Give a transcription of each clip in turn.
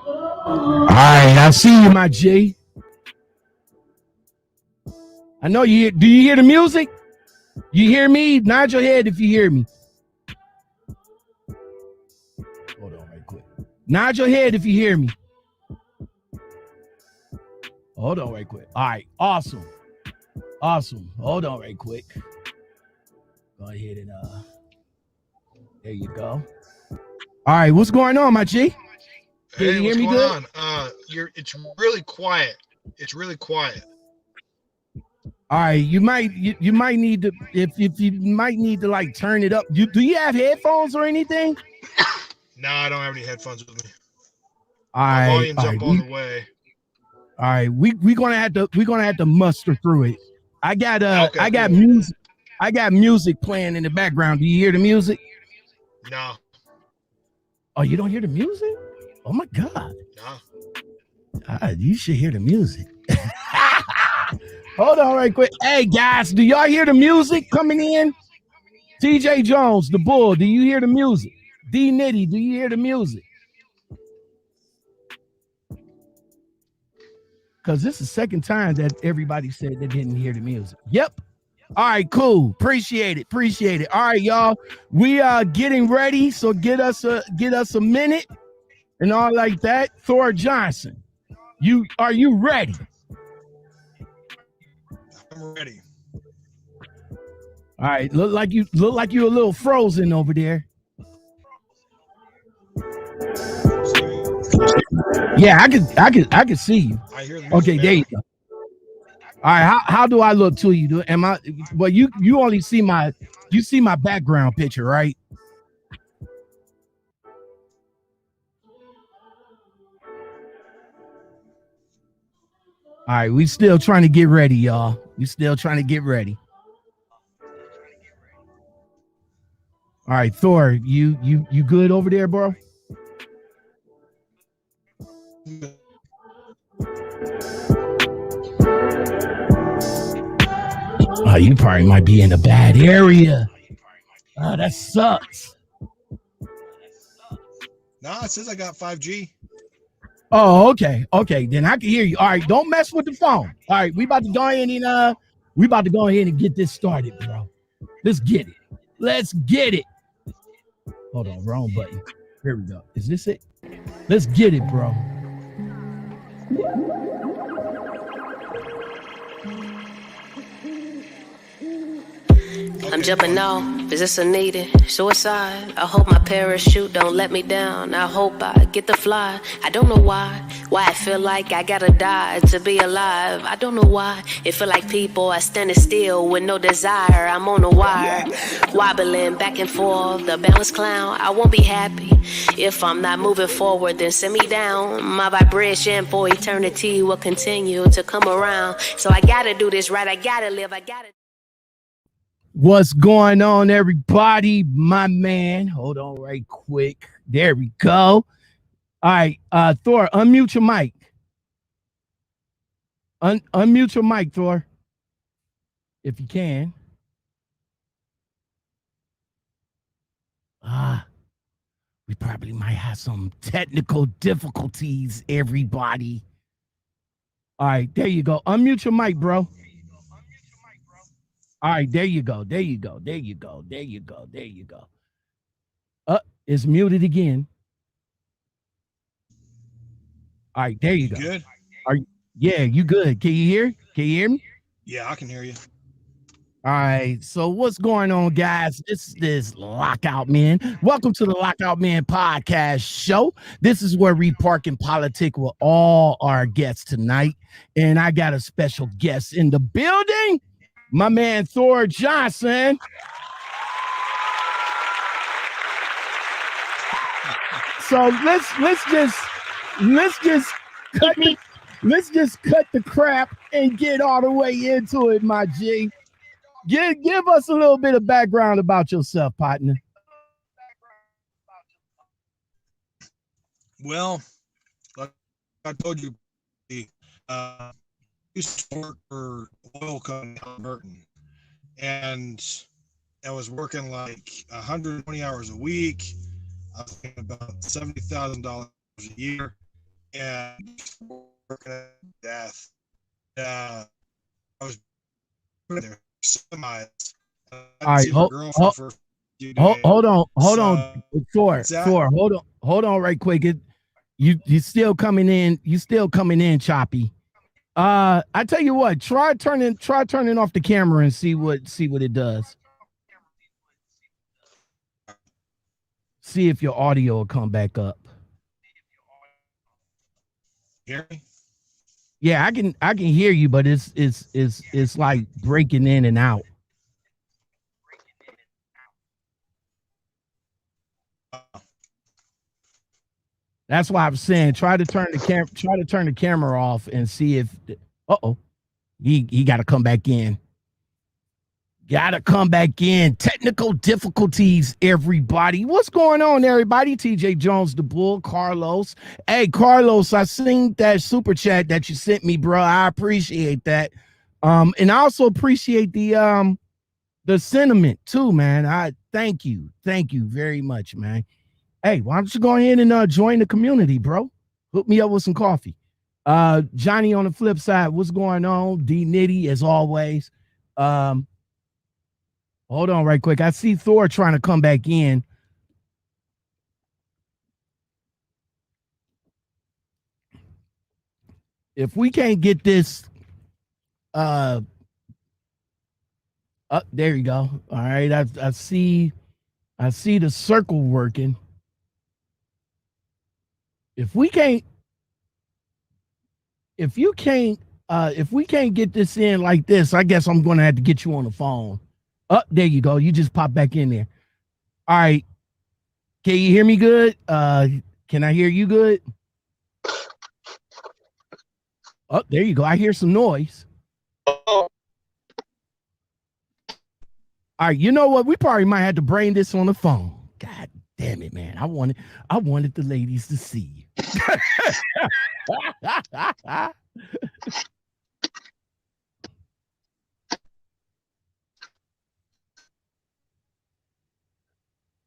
All right, I see you, my G. I know you. Do you hear the music? You hear me? Nod your head if you hear me. Hold on right quick. Nod your head if you hear me. Hold on right quick. All right, awesome. Awesome. Hold on right quick. Go ahead and there you go. All right, what's going on, my G? Can you hear me good? It's really quiet. It's really quiet. All right, you might need to if you might need to like turn it up. Do you have headphones or anything? No, I don't have any headphones with me. All right, volume's up all the way. All right, we're gonna have to muster through it. I got music. I got music playing in the background. Do you hear the music? No. Oh, you don't hear the music? Oh my God. No. You should hear the music. Hold on right quick. Hey guys, do y'all hear the music coming in? TJ Jones, the Bull, do you hear the music? D Nitty, do you hear the music? Because this is the second time that everybody said they didn't hear the music. Yep. All right, cool. Appreciate it. All right, y'all. We are getting ready, so get us a minute and all like that. Thor Johnson, are you ready? I'm ready. All right, look like you're a little frozen over there. Yeah, I can see you. I hear the music. Okay, there you go. All right, how do I look to you? Am I? Well, you only see my background picture, right? All right, we still trying to get ready, y'all. We still trying to get ready. All right, Thor, you good over there, bro? Oh, you probably might be in a bad area. Oh, that sucks. No, it says I got 5G. Oh, okay. Then I can hear you. All right, don't mess with the phone. All right, we about to go ahead and get this started, bro. Let's get it. Hold on, wrong button. Here we go. Is this it? Let's get it, bro. I'm jumping off, is this a needed suicide? I hope my parachute don't let me down. I hope I get the fly. I don't know why I feel like I gotta die to be alive. I don't know why it feel like people are standing still with no desire. I'm on a wire, wobbling back and forth, the balance clown. I won't be happy if I'm not moving forward, then send me down. My vibration for eternity will continue to come around. So I gotta do this right, I gotta live, I gotta. What's going on, everybody? My man. Hold on right quick. There we go. All right, Thor, unmute your mic. Unmute your mic, Thor. If you can. We probably might have some technical difficulties, everybody. All right, there you go. Unmute your mic, bro. All right, there you go. It's muted again. All right, there you go. Good? Yeah, you good. Can you hear me? Yeah, I can hear you. All right, so what's going on, guys? This is Lockoutmen. Welcome to the Lockoutmen podcast show. This is where we park and politic with all our guests tonight. And I got a special guest in the building. My man Thor Johnson. So let's just cut the crap and get all the way into it, my G. Give us a little bit of background about yourself, partner. Well, like I told you, used to work for oil company Halliburton, and I was working like 120 hours a week. I was making about $70,000 a year, and working at death. I was there semis. All right, hold on, Thor, hold on, right quick. You still coming in, choppy. I tell you what, try turning off the camera and see what it does. See if your audio will come back up. Hear me? Yeah, I can hear you, but it's like breaking in and out. That's why I'm saying try to turn the camera off and see if he got to come back in. Gotta come back in. Technical difficulties, everybody. What's going on, everybody? TJ Jones, the Bull, Carlos. Hey, Carlos, I seen that super chat that you sent me, bro. I appreciate that. And I also appreciate the sentiment too, man. I thank you very much, man. Hey, why don't you go ahead and join the community, bro? Hook me up with some coffee. Johnny on the flip side, what's going on? D Nitty, as always. Hold on right quick. I see Thor trying to come back in. If we can't get this, there you go. All right, I see the circle working. If we can't get this in like this, I guess I'm gonna have to get you on the phone. Oh, there you go. You just pop back in there. All right. Can you hear me good? Can I hear you good? Oh, there you go. I hear some noise. All right. You know what? We probably might have to bring this on the phone. God damn it, man. I wanted the ladies to see you.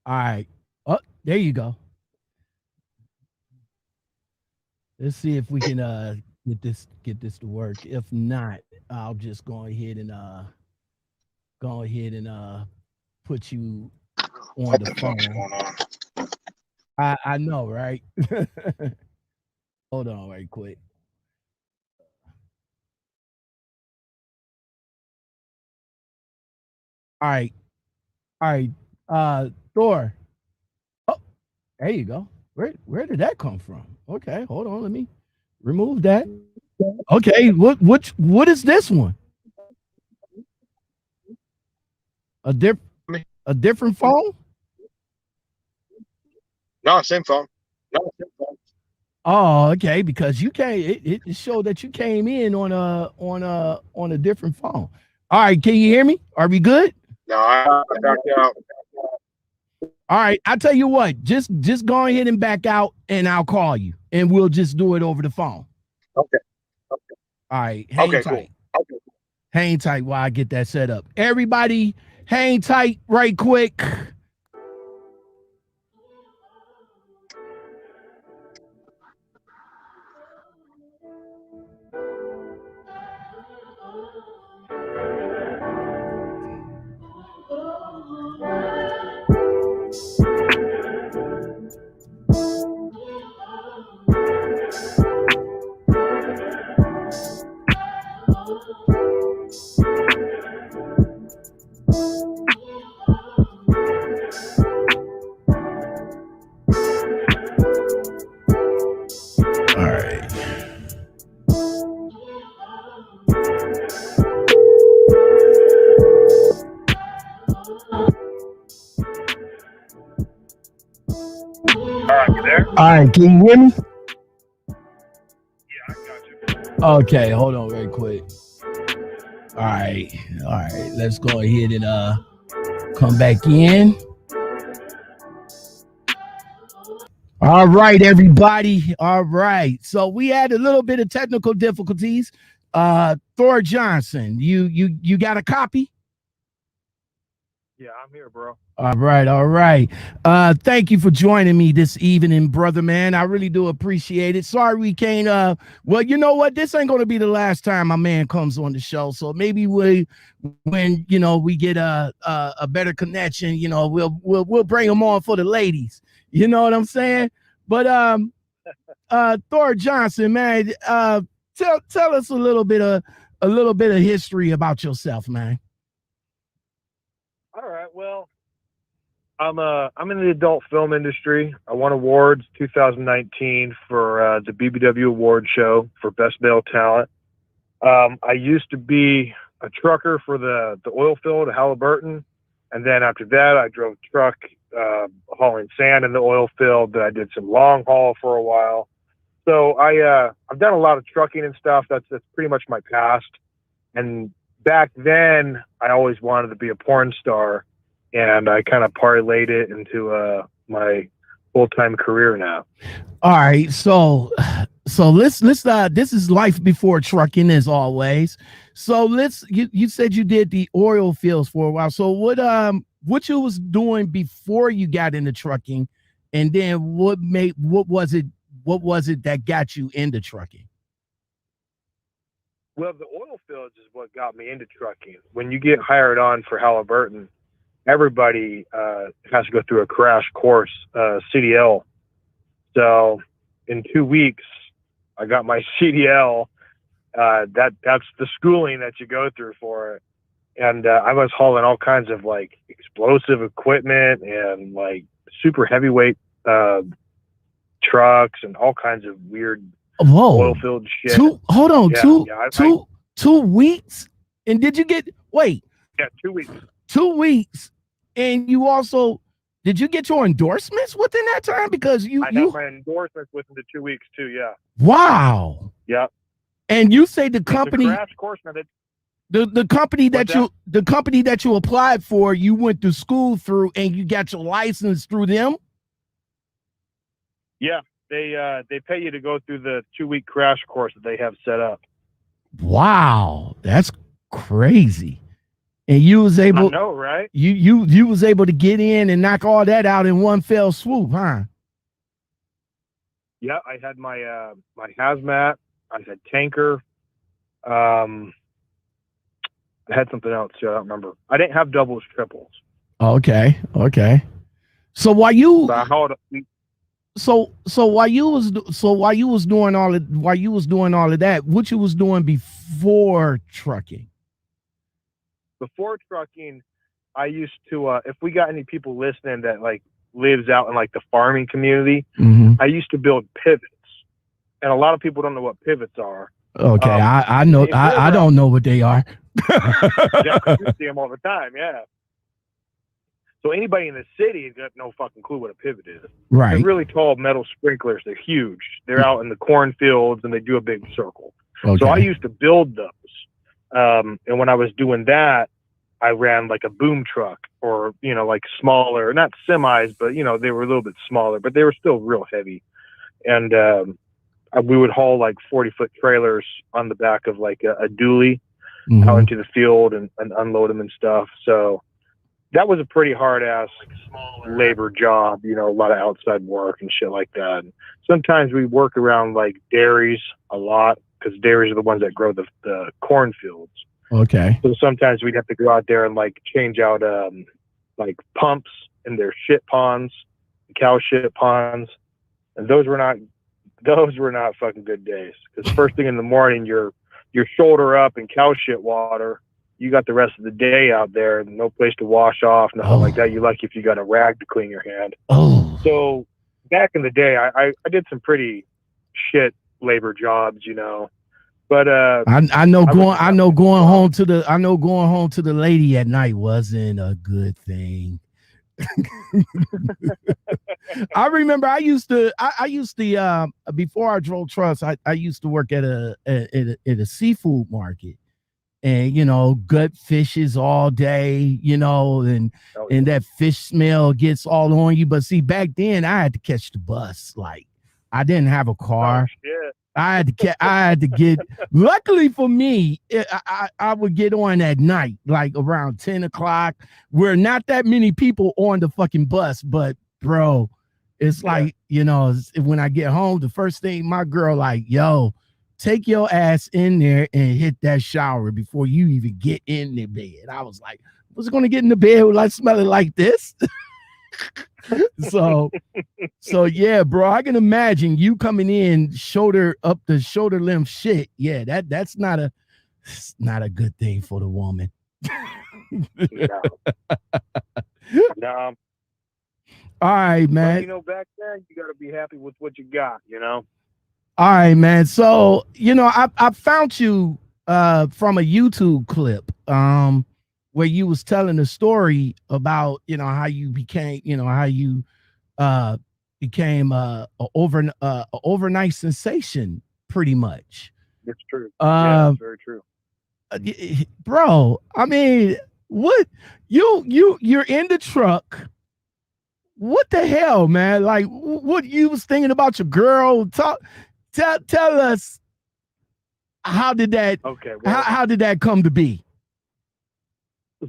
All right. Oh, there you go. Let's see if we can get this to work. If not, I'll just go ahead and put you on the phone. Going on? I know, right? Hold on right quick. All right. Thor. Oh, there you go. Where did that come from? Okay, hold on. Let me remove that. Okay, what is this one? A different phone? No, same phone. Oh, okay, because you came. It showed that you came in on a different phone. All right, can you hear me? Are we good? No, I backed out. All right, I'll tell you what. Just go ahead and back out, and I'll call you, and we'll just do it over the phone. Okay. All right. Hang tight. Cool. Okay. Hang tight while I get that set up. Everybody, hang tight right quick. All right, can you hear me? Yeah, I got you. Okay, hold on very quick. All right, let's go ahead and come back in. All right, everybody. All right, so we had a little bit of technical difficulties. Thor Johnson, you got a copy? Yeah, I'm here, bro. All right. Thank you for joining me this evening, brother man. I really do appreciate it. Sorry we can't well, you know what? This ain't gonna be the last time my man comes on the show. So maybe when we get a better connection, we'll bring him on for the ladies. You know what I'm saying? But Thor Johnson, man, tell us a little bit of history about yourself, man. All right. Well, I'm in the adult film industry. I won awards 2019 for the BBW AWARDS Show for Best Male Talent. I used to be a trucker for the oil field at Halliburton, and then after that, I drove truck hauling sand in the oil field. Then I did some long haul for a while. So I've done a lot of trucking and stuff. That's pretty much my past. And back then, I always wanted to be a porn star, and I kind of parlayed it into my full-time career now. All right, so let's this is life before trucking as always. So you said you did the oil fields for a while. So what you was doing before you got into trucking, and then what was it that got you into trucking? Well, the oil fields is what got me into trucking. When you get hired on for Halliburton, everybody has to go through a crash course, CDL. So in 2 weeks, I got my CDL. That's the schooling that you go through for it. And I was hauling all kinds of like explosive equipment and like super heavyweight trucks and all kinds of weird oil field shit. 2 weeks? And did you get Yeah, 2 weeks. 2 weeks. And you also did you get your endorsements within that time? Because I got my endorsements within the 2 weeks too, yeah. Wow. Yeah. And you say the company crash course now the company that you applied for, you went to school through and you got your license through them? Yeah, they pay you to go through the 2 week crash course that they have set up. Wow, that's crazy. And you was able, I know, right? You was able to get in and knock all that out in one fell swoop, huh? Yeah, I had my my hazmat, I had tanker, I had something else too, I don't remember. I didn't have doubles, triples. Okay. So while you So while you was doing all of that, what you was doing before trucking? Before trucking, I used to if we got any people listening that like lives out in like the farming community, I used to build pivots. And a lot of people don't know what pivots are. Okay, I know. I don't know what they are. Yeah, you see them all the time, yeah. So anybody in the city has got no fucking clue what a pivot is. Right. They're really tall metal sprinklers. They're huge. They're out in the cornfields and they do a big circle. Okay. So I used to build those. And when I was doing that, I ran like a boom truck or, like smaller, not semis, but, they were a little bit smaller, but they were still real heavy. And we would haul like 40-foot trailers on the back of like a dually out into the field and unload them and stuff. So that was a pretty hard ass labor job, a lot of outside work and shit like that. And sometimes we work around like dairies a lot because dairies are the ones that grow the cornfields. Okay. So sometimes we'd have to go out there and like change out like pumps in their shit ponds, cow shit ponds, and those were not fucking good days because first thing in the morning you're shoulder up in cow shit water. You got the rest of the day out there, no place to wash off, nothing like that. You're lucky if you got a rag to clean your hand. Oh. So back in the day, I did some pretty shit labor jobs, But I know going home to the lady at night wasn't a good thing. I remember I used to before I drove trucks, I used to work at a seafood market. And gut fishes all day, and that fish smell gets all on you. But see, back then I had to catch the bus. Like I didn't have a car. I had to get. Luckily for me, I would get on at night, like around 10 o'clock. Where not that many people on the fucking bus, but bro, it's like, you know, when I get home, the first thing my girl like, yo, take your ass in there and hit that shower before you even get in the bed. I was like, was going to get in the bed with like smelling like this? so yeah, bro, I can imagine you coming in shoulder up the shoulder length shit. Yeah, that's not a good thing for the woman. No. All right, man. Well, you know, back then you got to be happy with what you got, you know. All right, man. So, you know, I found you from a YouTube clip where you was telling a story about, you know, how you became, you know, how you became a overnight sensation, pretty much. It's true. Yeah, it's very true. Bro, I mean, what you're in the truck. What the hell, man? Like, what you was thinking about your girl? Tell us, how did that? Okay. Well, how did that come to be?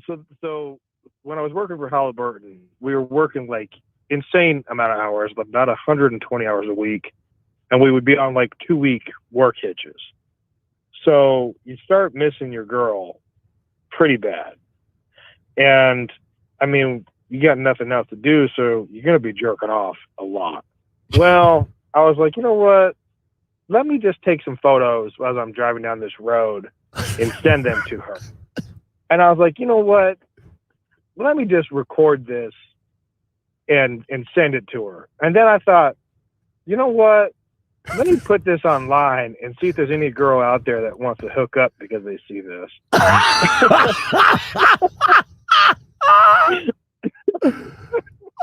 So when I was working for Halliburton, we were working like insane amount of hours, about 120 hours a week, and we would be on like 2-week work hitches. So you start missing your girl pretty bad, and I mean, you got nothing else to do, so you're gonna be jerking off a lot. Well, I was like, you know what? Let me just take some photos as I'm driving down this road and send them to her. And I was like, you know what? Let me just record this and send it to her. And then I thought, you know what? Let me put this online and see if there's any girl out there that wants to hook up because they see this.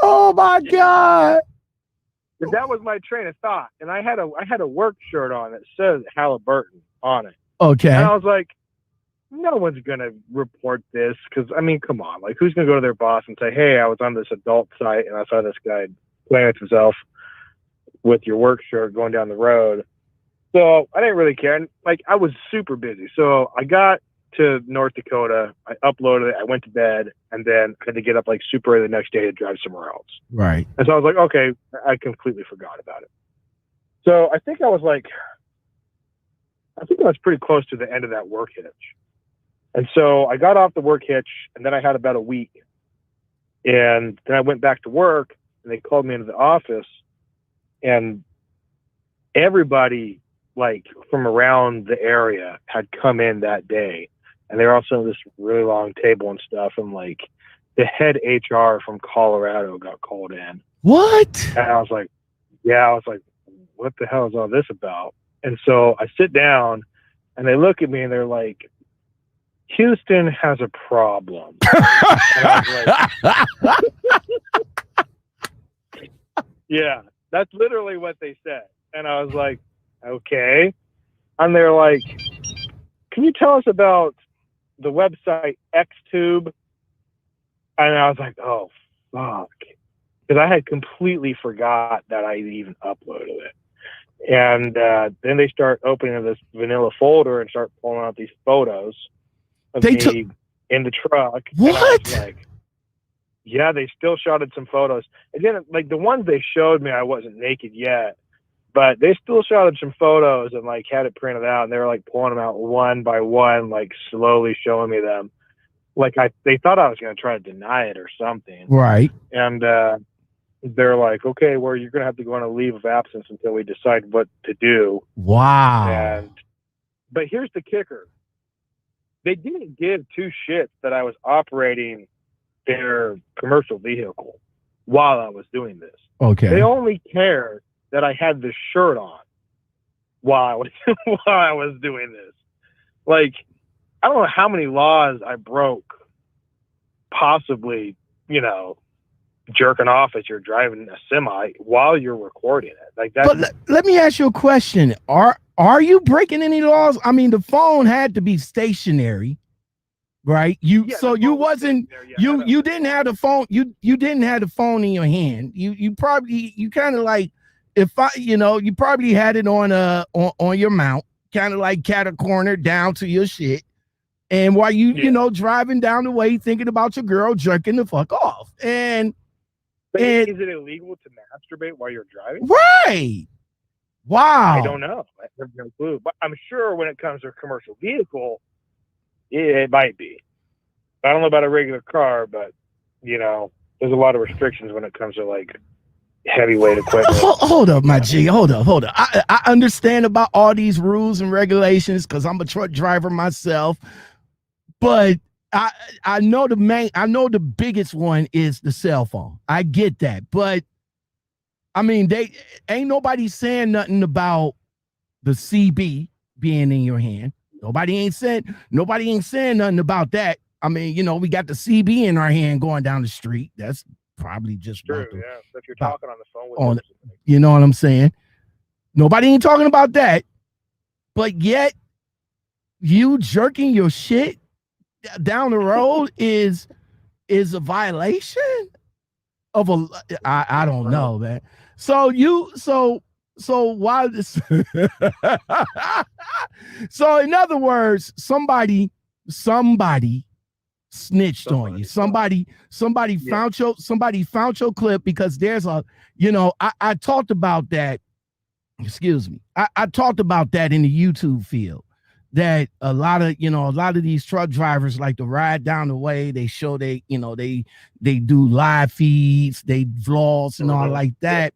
Oh my God. That was my train of thought. And I had a work shirt on that says Halliburton on it. Okay. And I was like, no one's going to report this because, I mean, come on. Like, who's going to go to their boss and say, hey, I was on this adult site and I saw this guy playing with himself with your work shirt going down the road. So I didn't really care. And, like, I was super busy. So I got to North Dakota. I uploaded it. I went to bed. And then I had to get up, like, super early the next day to drive somewhere else. Right. And so I was like, okay, I completely forgot about it. So I think I was pretty close to the end of that work hitch. And so I got off the work hitch, and then I had about a week. And then I went back to work, and they called me into the office, and everybody, like, from around the area had come in that day. And they were also at this really long table and stuff, and, like, the head HR from Colorado got called in. What? And I was like, what the hell is all this about? And so I sit down, and they look at me, and they're like, Houston has a problem. And I was like, yeah, that's literally what they said. And I was like, okay. And they're like, can you tell us about the website XTube? And I was like, oh, fuck. Because I had completely forgot that I even uploaded it. And then they start opening this vanilla folder and start pulling out these photos of me in the truck. What? And I was like, yeah, they still shotted some photos. Again, like the ones they showed me, I wasn't naked yet, but they still shotted some photos and like had it printed out, and they were like pulling them out one by one, like slowly showing me them. Like they thought I was going to try to deny it or something. Right. And they're like, okay, well, you're going to have to go on a leave of absence until we decide what to do. Wow. But here's the kicker. They didn't give two shits that I was operating their commercial vehicle while I was doing this. Okay. They only cared that I had the shirt on while I was doing this. Like, I don't know how many laws I broke, possibly, you know, jerking off as you're driving a semi while you're recording it. Like that. But let me ask you a question. Are you breaking any laws? I mean, the phone had to be stationary, right? You wasn't you didn't have the phone. You didn't have the phone in your hand. You probably kind of like if I, you probably had it on on your mount, kind of like cat a corner down to your shit. And while you driving down the way, thinking about your girl jerking the fuck off. And is it illegal to masturbate while you're driving? Right. Wow. I don't know. I have no clue. But I'm sure when it comes to a commercial vehicle, it might be. I don't know about a regular car, but there's a lot of restrictions when it comes to like heavyweight equipment. Hold up, my G. Hold up. I understand about all these rules and regulations because I'm a truck driver myself, but I know the biggest one is the cell phone. I get that, but I mean, they ain't nobody saying nothing about the CB being in your hand. Nobody ain't saying nothing about that. I mean, we got the CB in our hand going down the street. That's probably just true. So if you're talking on the phone with you know what I'm saying? Nobody ain't talking about that. But yet, you jerking your shit down the road is a violation of a. I don't know, man. So why this? So in other words, somebody snitched on you. Somebody found your clip because there's a, I talked about that. Excuse me. I talked about that in the YouTube field. That a lot of these truck drivers like to ride down the way. They show they do live feeds, they vlogs and all like that.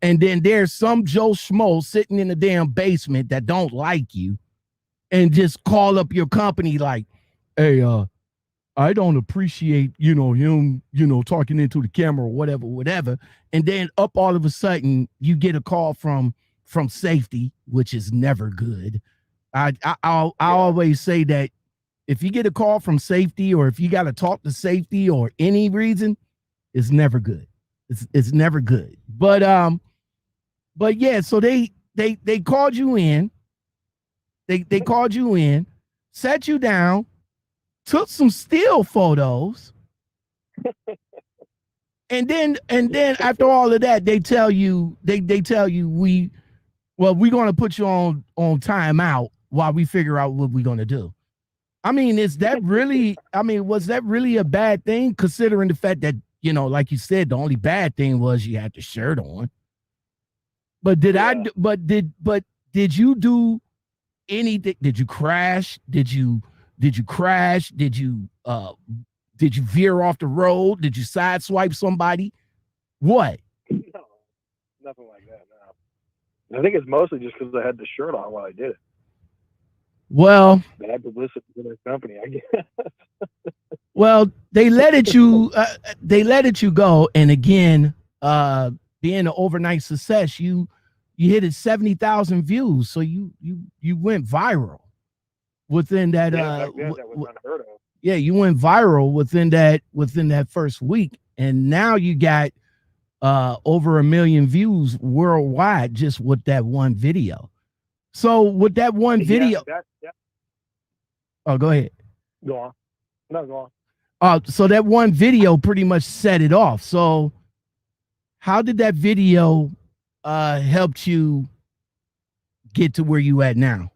And then there's some Joe Schmo sitting in the damn basement that don't like you and just call up your company like, hey, I don't appreciate, him, talking into the camera or whatever. And then up all of a sudden you get a call from safety, which is never good. I always say that if you get a call from safety or if you got to talk to safety or any reason, it's never good. It's never good. But yeah, so they called you in. They called you in, sat you down, took some still photos, and then after all of that, they tell you we're gonna put you on timeout while we figure out what we're gonna do. I mean, was that really a bad thing considering the fact that, like you said, the only bad thing was you had the shirt on. But did you do anything? Did you crash? Did you crash? Did you veer off the road? Did you sideswipe somebody? What? No, nothing like that. No. I think it's mostly just because I had the shirt on while I did it. Well, bad publicity for their company, I guess. Well, they let it you go, and again, being an overnight success, you hit 70,000 views, so you went viral within that. Back then, that was unheard of. Yeah, you went viral within that first week, and now you got over 1 million views worldwide just with that one video. So with that one video, oh, go ahead. Go on. No, go on. So that one video pretty much set it off. So how did that video help you get to where you at now?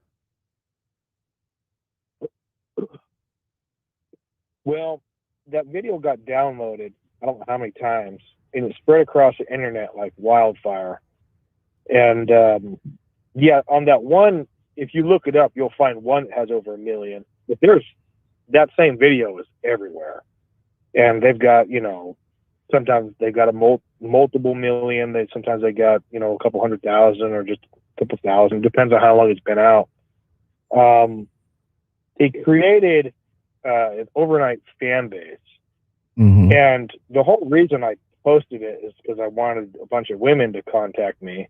Well, that video got downloaded, I don't know how many times, and it spread across the internet like wildfire. And yeah, on that one, if you look it up, you'll find one that has over 1 million. But that same video is everywhere. And they've got, sometimes they got a multiple million. Sometimes they got, a couple 100,000 or just a couple thousand. Depends on how long it's been out. It created an overnight fan base. Mm-hmm. And the whole reason I posted it is because I wanted a bunch of women to contact me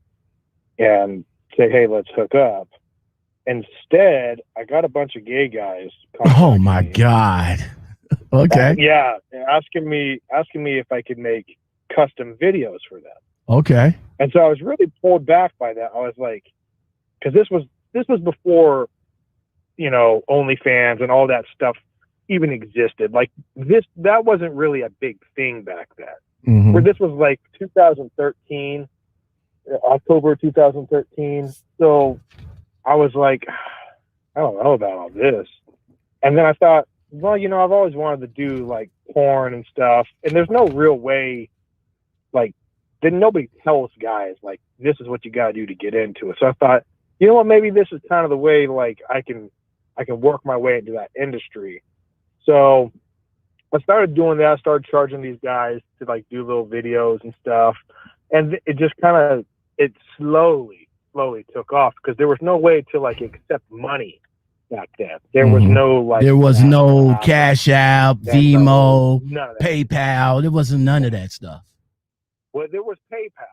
and say, hey, let's hook up. Instead, I got a bunch of gay guys. Oh my God. Okay. Yeah, asking me if I could make custom videos for them. Okay. And so I was really pulled back by that. I was like, because this was before, OnlyFans and all that stuff even existed. Like that wasn't really a big thing back then. Mm-hmm. Where this was like 2013, October 2013. So I was like, I don't know about all this. And then I thought, well, you know, I've always wanted to do like porn and stuff, and there's no real way, like, didn't nobody tell us guys like this is what you got to do to get into it. So I thought, you know what, maybe this is kind of the way like I can work my way into that industry. So I started doing that. I started charging these guys to like do little videos and stuff, and it just kind of slowly took off because there was no way to like accept money back then. There was no like there was no Cash App, Vimo, none of that. PayPal. There wasn't none of that stuff. Well, there was PayPal.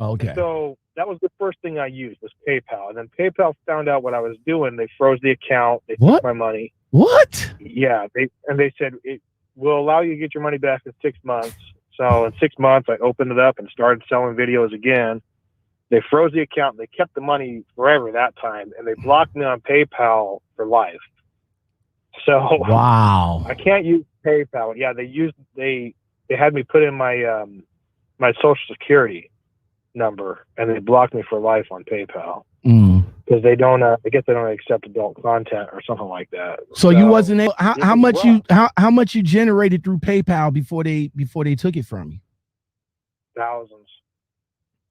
Okay. So that was the first thing I used was PayPal, and then PayPal found out what I was doing. They froze the account. They took my money. What? Yeah, they said it will allow you to get your money back in 6 months. So in 6 months, I opened it up and started selling videos again. They froze the account. They kept the money forever that time, and they blocked me on PayPal for life. So wow, I can't use PayPal. Yeah, they had me put in my my Social Security number, and they blocked me for life on PayPal because they don't. I guess they don't accept adult content or something like that. So you wasn't able. How much how much you generated through PayPal before they took it from you? Thousands.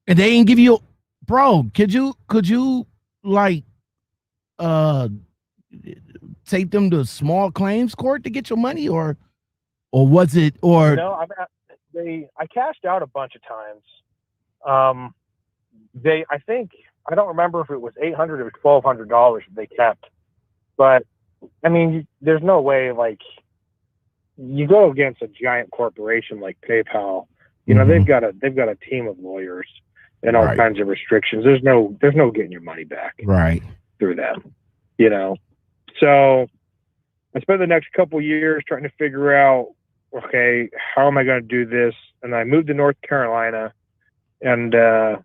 And they didn't give you, bro. Could you like take them to small claims court to get your money, or was it No, I cashed out a bunch of times. I think I don't remember if it was $800 or $1,200 they kept, but I mean, there's no way like you go against a giant corporation like PayPal. You know, they've got a team of lawyers and all kinds of restrictions. There's no getting your money back through them, you know. So I spent the next couple of years trying to figure out, okay, how am I going to do this? And I moved to North Carolina, and I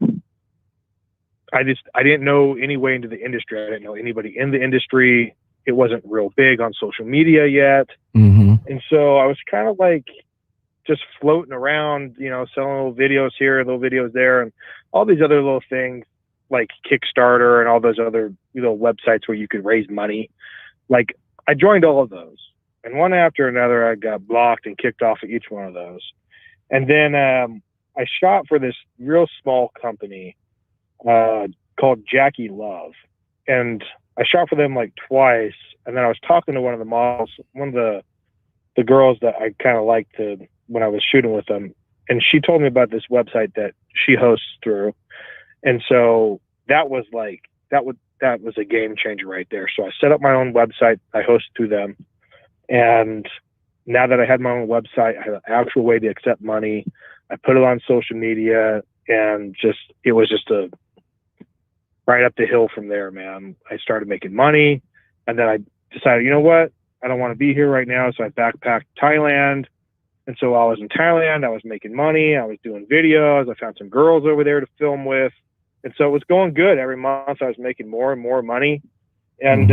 didn't know any way into the industry. I didn't know anybody in the industry. It wasn't real big on social media yet. And so I was kind of like just floating around, you know, selling little videos here, little videos there, and all these other little things like Kickstarter and all those other, you know, websites where you could raise money. Like I joined all of those, and one after another, I got blocked and kicked off of each one of those. And then I shot for this real small company called Jackie Love, and I shot for them like twice. And then I was talking to one of the models, one of the girls that I kind of liked when I was shooting with them, and she told me about this website that she hosts through. And so that was a game changer right there. So I set up my own website. I host through them. And now that I had my own website, I had an actual way to accept money. I put it on social media, and it was just right up the hill from there, man. I started making money, and then I decided, you know what? I don't want to be here right now. So I backpacked Thailand. And so while I was in Thailand, I was making money. I was doing videos. I found some girls over there to film with. And so it was going good. Every month I was making more and more money, and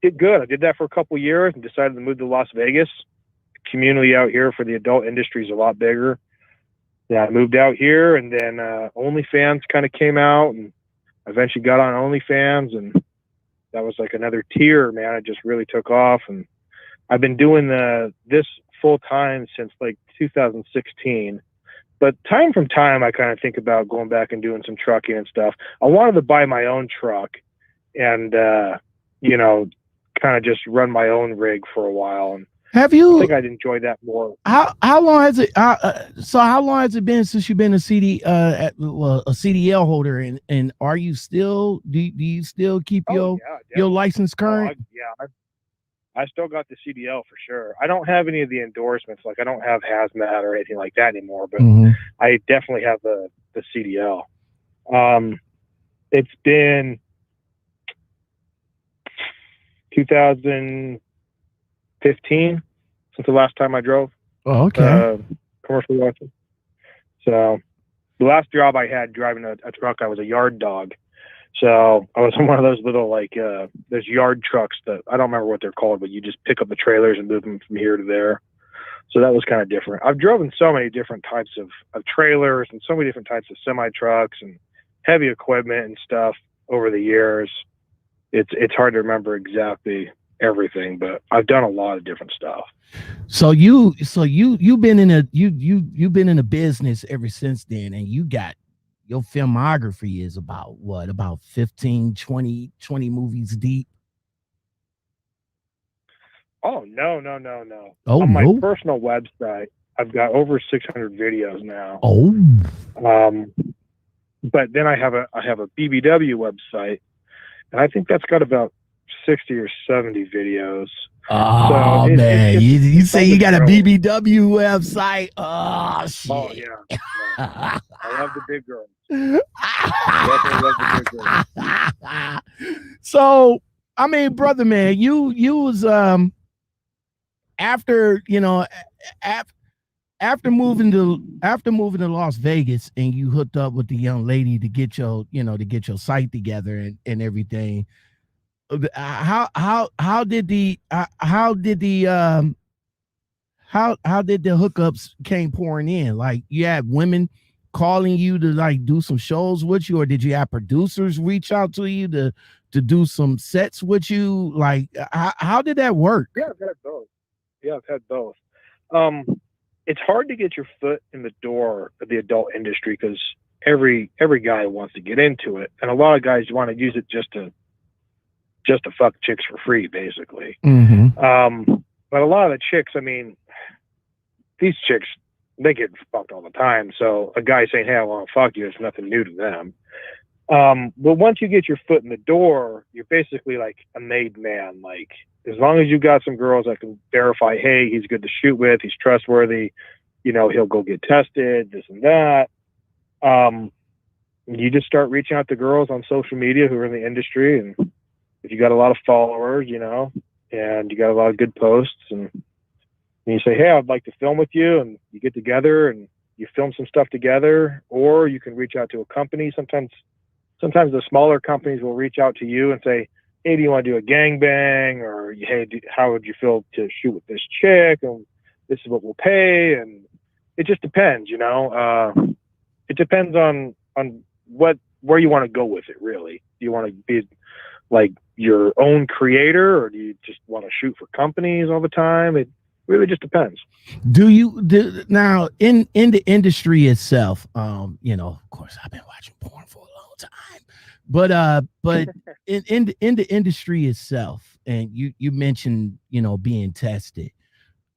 did good. I did that for a couple of years and decided to move to Las Vegas. The community out here for the adult industry is a lot bigger. Yeah, I moved out here, and then OnlyFans kind of came out, and I eventually got on OnlyFans, and that was like another tier, man. It just really took off, and I've been doing this full time since like 2016. But time from time, I kind of think about going back and doing some trucking and stuff. I wanted to buy my own truck and, you know, kind of just run my own rig for a while. And I think I'd enjoy that more. How long has it? So how long has it been since you've been a CDL holder? And are you still? Do you still keep your license current? I still got the CDL for sure. I don't have any of the endorsements. Like I don't have hazmat or anything like that anymore, but I definitely have the CDL. It's been 2015 since the last time I drove. Oh, okay. Commercial license. So the last job I had driving a truck, I was a yard dog. So I was on one of those little like those yard trucks that I don't remember what they're called, but you just pick up the trailers and move them from here to there. So that was kind of different. I've driven so many different types of trailers and so many different types of semi trucks and heavy equipment and stuff over the years. It's hard to remember exactly everything, but I've done a lot of different stuff. So you've been in you've been in a business ever since then, and you got your filmography is about what, about 15, 20 movies deep? Oh, no. Oh, On my no. personal website, I've got over 600 videos now. Oh. But then I have a BBW website, and I think that's got about 60 or 70 videos. Oh, so man. You say you got a growing. BBW website? Oh, shit. Oh, yeah. I love the big girls. Definitely love the big girls. So, I mean, brother, man, you was after, you know, after moving to Las Vegas, and you hooked up with the young lady to get your site together and everything. How did the hookups came pouring in? Like, you had women calling you to like do some shows with you, or did you have producers reach out to you to do some sets with you? Like, how did that work? Yeah, I've had both. It's hard to get your foot in the door of the adult industry because every guy wants to get into it, and a lot of guys want to use it just to fuck chicks for free, basically. Mm-hmm. But a lot of the chicks, I mean, these chicks, they get fucked all the time. So a guy saying, "Hey, I want to fuck you," is nothing new to them. But once you get your foot in the door, you're basically like a made man. Like, as long as you got some girls that can verify, hey, he's good to shoot with, he's trustworthy, you know, he'll go get tested, this and that. You just start reaching out to girls on social media who are in the industry, and if you got a lot of followers, you know, and you got a lot of good posts, and you say, "Hey, I'd like to film with you," and you get together and you film some stuff together, or you can reach out to a company. Sometimes the smaller companies will reach out to you and say, "Hey, do you want to do a gangbang?" Or, "Hey, how would you feel to shoot with this chick? And this is what we'll pay." And it just depends, you know. It depends on where you want to go with it, really. Do you want to be like your own creator, or do you just want to shoot for companies all the time? It really just depends. Now in the industry itself, you know, of course I've been watching porn for a long time, but in the industry itself, and you mentioned, you know, being tested.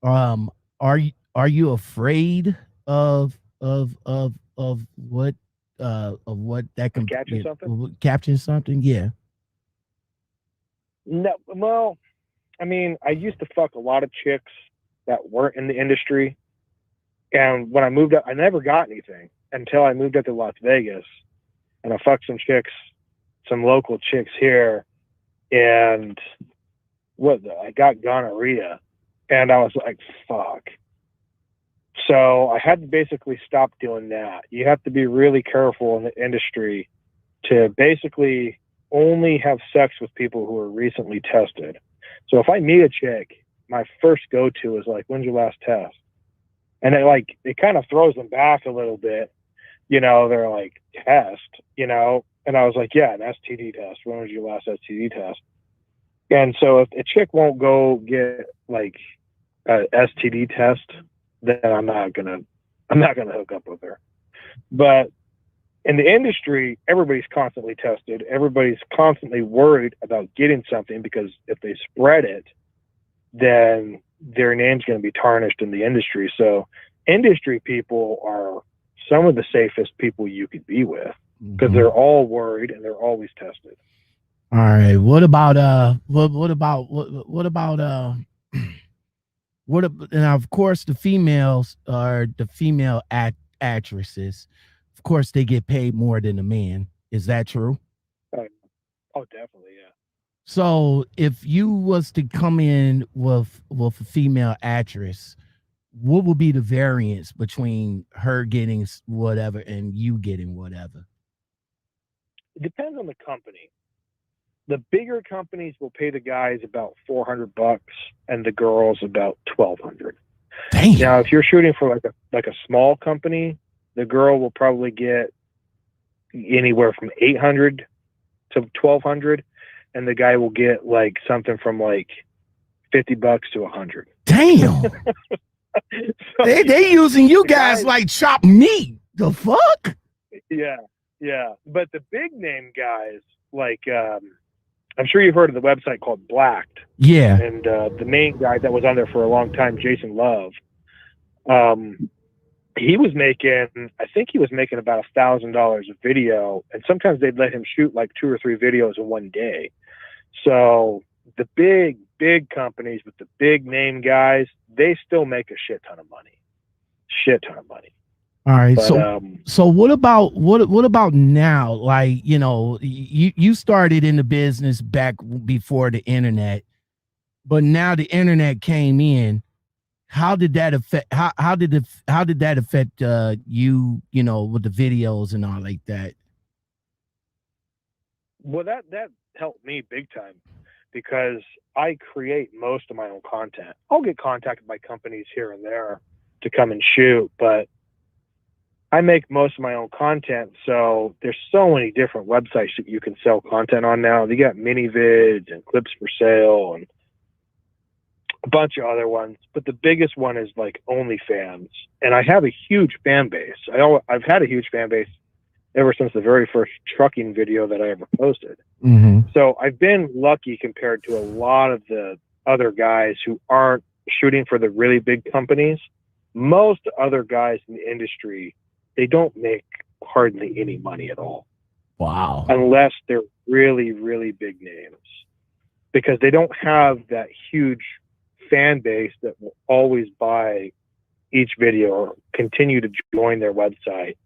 Are you afraid of what that can Capture something? Yeah. No, well, I mean, I used to fuck a lot of chicks that weren't in the industry, and when I moved up, I never got anything until I moved up to Las Vegas, and I fucked some local chicks here, and I got gonorrhea, and I was like, fuck. So I had to basically stop doing that. You have to be really careful in the industry to basically only have sex with people who are recently tested. So if I meet a chick, my first go-to is like, "When's your last test?" And it kind of throws them back a little bit. You know, they're like, "Test," you know? And I was like, "Yeah, an STD test. When was your last STD test?" And so if a chick won't go get like a STD test, then I'm not gonna hook up with her. But in the industry, everybody's constantly tested. Everybody's constantly worried about getting something, because if they spread it, then their name's going to be tarnished in the industry. So industry people are some of the safest people you could be with, because they're all worried and they're always tested. All right. What about and of course the females are the female actresses. Of course, they get paid more than the man. Is that true? Oh, definitely, yeah. So if you was to come in with a female actress, what would be the variance between her getting whatever and you getting whatever? It depends on the company. The bigger companies will pay the guys about $400 and the girls about $1,200. Damn. Now, if you're shooting for like a small company, the girl will probably get anywhere from 800 to 1,200, and the guy will get like something from like $50 to 100. Damn. So, they using you guys guys, like chopped meat. The fuck? yeah. But the big name guys, like I'm sure you've heard of the website called Blacked. Yeah. And the main guy that was on there for a long time, Jason Love, he was making, I think he was making about $1,000 a video, and sometimes they'd let him shoot like 2 or 3 videos in one day. So the big companies with the big name guys, they still make a shit ton of money. All right. But, so what about now? Like, you know, you started in the business back before the internet, but now the internet came in. How did that affect how did that affect you, you know, with the videos and all like that? well, that helped me big time, because I create most of my own content. I'll get contacted by companies here and there to come and shoot, but I make most of my own content. So there's so many different websites that you can sell content on now. You got mini-vids and clips for sale and a bunch of other ones, but the biggest one is like OnlyFans. And I have a huge fan base. I've had a huge fan base ever since the very first trucking video that I ever posted. Mm-hmm. So I've been lucky compared to a lot of the other guys who aren't shooting for the really big companies. Most other guys in the industry, they don't make hardly any money at all. Wow. Unless they're really, really big names, because they don't have that huge fan base that will always buy each video or continue to join their website.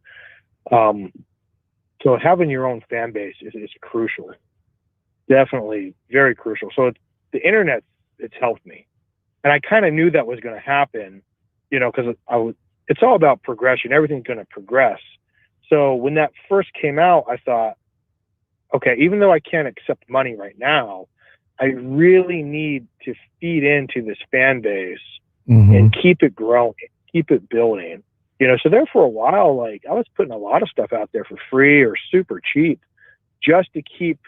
So having your own fan base is crucial. Definitely very crucial. So the internet, it's helped me. And I kind of knew that was going to happen, you know, because it's all about progression. Everything's going to progress. So when that first came out, I thought, okay, even though I can't accept money right now, I really need to feed into this fan base and keep it growing, keep it building. You know, so there for a while, like I was putting a lot of stuff out there for free or super cheap just to keep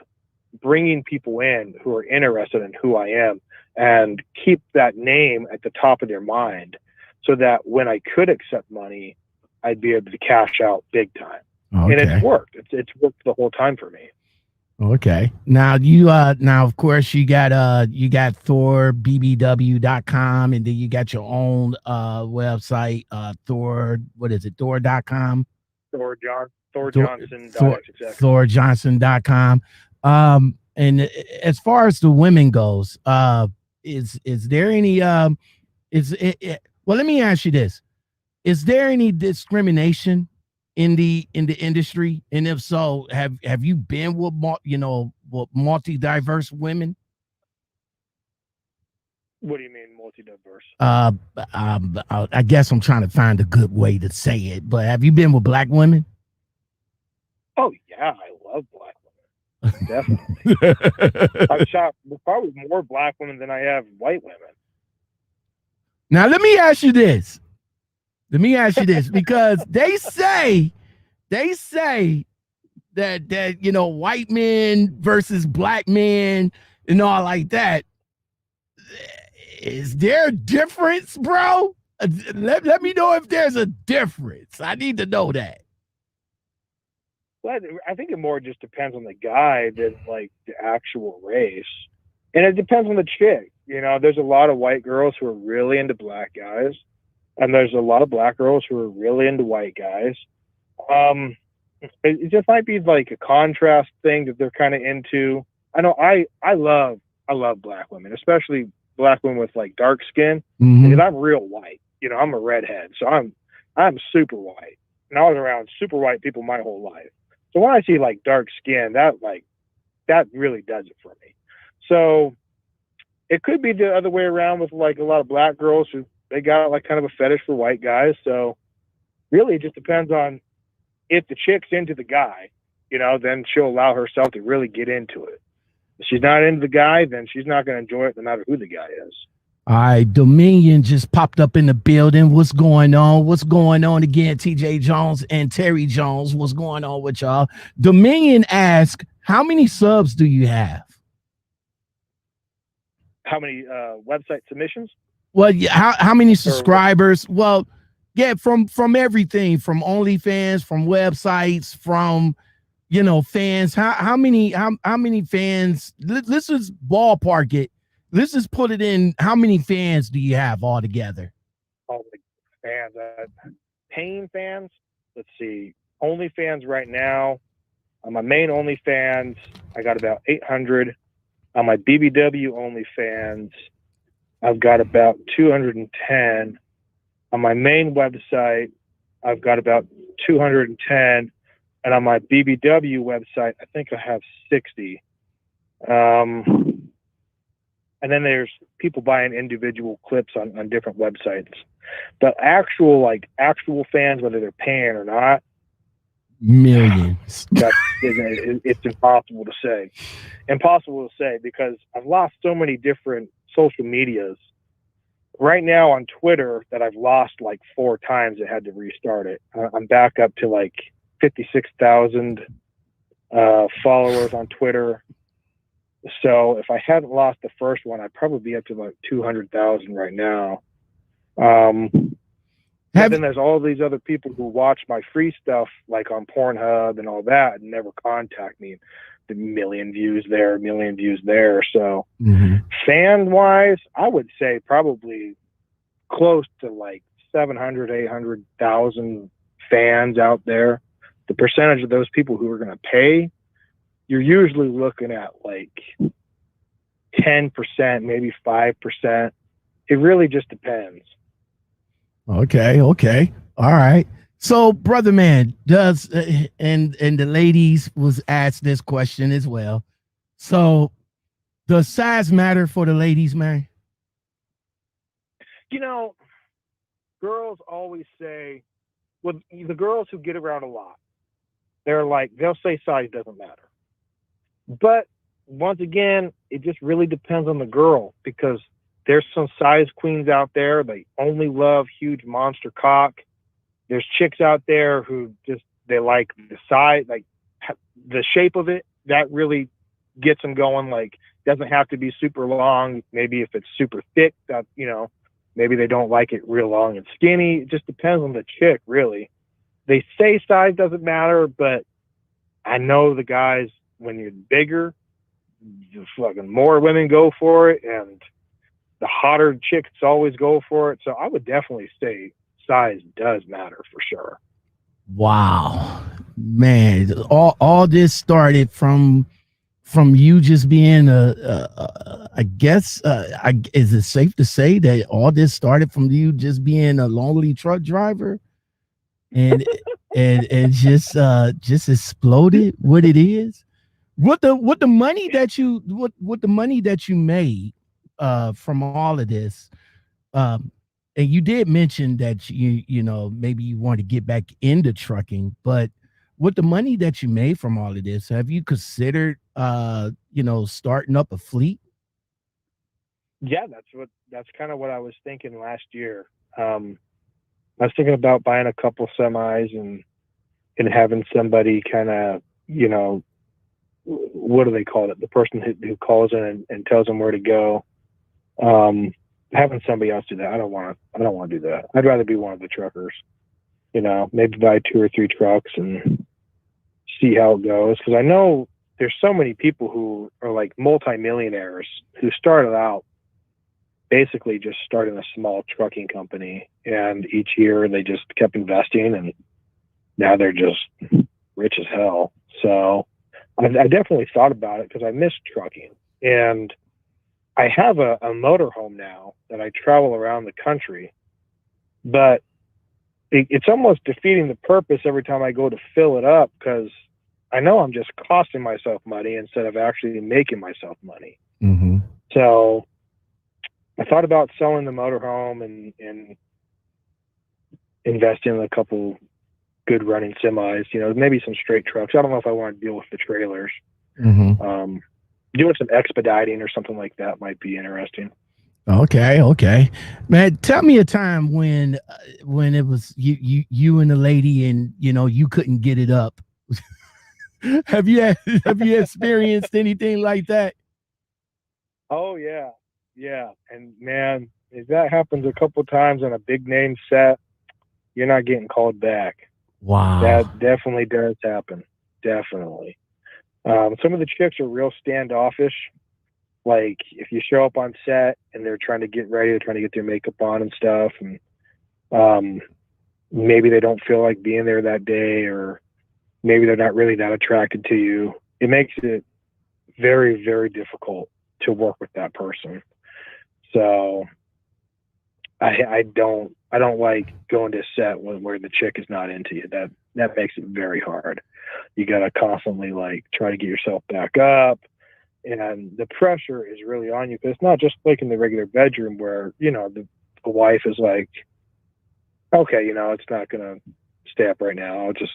bringing people in who are interested in who I am and keep that name at the top of their mind, so that when I could accept money, I'd be able to cash out big time. Okay. And it's worked. It's worked the whole time for me. Okay. Now you now of course you got Thor BBW.com, and then you got your own website, Thor, what is it, Thor.com? Thor Johnson. Exactly. ThorJohnson.com. And as far as the women goes, is there any well, let me ask you this. Is there any discrimination in the industry? And if so, have you been with multi-diverse women? What do you mean multi-diverse? I guess I'm trying to find a good way to say it, but have you been with black women? Oh yeah, I love black women. Definitely. I've shot probably more black women than I have white women. Now let me ask you this. Because they say that you know, white men versus black men and all like that. Is there a difference, bro? Let me know if there's a difference. I need to know that. Well, I think it more just depends on the guy than like the actual race. And it depends on the chick. You know, there's a lot of white girls who are really into black guys, and there's a lot of black girls who are really into white guys. It just might be like a contrast thing that they're kind of into. I know I love black women, especially black women with like dark skin, because I'm real white. You know, I'm a redhead, so I'm super white. And I was around super white people my whole life. So when I see like dark skin, that really does it for me. So it could be the other way around with like a lot of black girls who they got like kind of a fetish for white guys. So really it just depends on if the chick's into the guy, you know, then she'll allow herself to really get into it. If she's not into the guy, then she's not going to enjoy it no matter who the guy is. All right, Dominion just popped up in the building. What's going on? What's going on again? TJ Jones and Terry Jones. What's going on with y'all? Dominion asked, how many subs do you have? How many website submissions? Well, yeah, how many subscribers? Well, yeah, from everything, from OnlyFans, from websites, from fans. How many fans? Let's just ballpark it. Let's just put it in. How many fans do you have altogether? All the fans, paying fans. Let's see. OnlyFans right now. On my main OnlyFans, I got about 800. On my BBW OnlyFans, I've got about 210. On my main website, I've got about 210. And on my BBW website, I think I have 60. And then there's people buying individual clips on different websites. But actual fans, whether they're paying or not, millions. It's impossible to say. Impossible to say because I've lost so many different social medias. Right now on Twitter that I've lost like 4 times. I had to restart it. I'm back up to like 56,000 followers on Twitter. So if I hadn't lost the first one, I'd probably be up to about 200,000 right now. But then there's all these other people who watch my free stuff, like on Pornhub and all that, and never contact me. The million views there, a million views there. So fan-wise, I would say probably close to like 700, 800,000 fans out there. The percentage of those people who are going to pay, you're usually looking at like 10%, maybe 5%. It really just depends. Okay. All right. So, brother man, does and the ladies was asked this question as well. So, does size matter for the ladies, man? Girls always say, well, the girls who get around a lot, they'll say size doesn't matter. But once again, it just really depends on the girl because there's some size queens out there. They only love huge monster cock. There's chicks out there who they like the size, like the shape of it. That really gets them going. Like, doesn't have to be super long. Maybe if it's super thick, that, maybe they don't like it real long and skinny. It just depends on the chick, really. They say size doesn't matter, but I know the guys, when you're bigger, the fucking more women go for it, and the hotter chicks always go for it. So I would definitely say size does matter for sure. Wow, man! All this started from you just being I guess is it safe to say that all this started from you just being a lonely truck driver, and and just exploded what it is? What the money that you made from all of this, and you did mention that maybe you want to get back into trucking, but with the money that you made from all of this, have you considered starting up a fleet? Yeah, that's kind of what I was thinking last year. I was thinking about buying a couple semis and having somebody kind of, what do they call it? The person who calls in and tells them where to go. Having somebody else do that. I don't want to do that. I'd rather be one of the truckers, maybe buy 2 or 3 trucks and see how it goes. Cause I know there's so many people who are like multimillionaires who started out basically just starting a small trucking company, and each year they just kept investing, and now they're just rich as hell. So I definitely thought about it because I miss trucking, and I have a motorhome now that I travel around the country, but it's almost defeating the purpose every time I go to fill it up because I know I'm just costing myself money instead of actually making myself money. Mm-hmm. So I thought about selling the motorhome and investing in a couple good running semis, maybe some straight trucks. I don't know if I want to deal with the trailers. Mm-hmm. Doing some expediting or something like that might be interesting. Okay, man. Tell me a time when it was you and the lady, and you couldn't get it up. Have you experienced anything like that? Oh yeah. And man, if that happens a couple times on a big name set, you're not getting called back. Wow. That definitely does happen. Definitely. Some of the chicks are real standoffish. Like if you show up on set and they're trying to get ready, they're trying to get their makeup on and stuff, and maybe they don't feel like being there that day, or maybe they're not really that attracted to you. It makes it very, very difficult to work with that person. So I don't like going to set where the chick is not into you. That makes it very hard. You got to constantly like try to get yourself back up, and the pressure is really on you, because it's not just like in the regular bedroom where the wife is like, okay, it's not gonna stay up right now, I'll just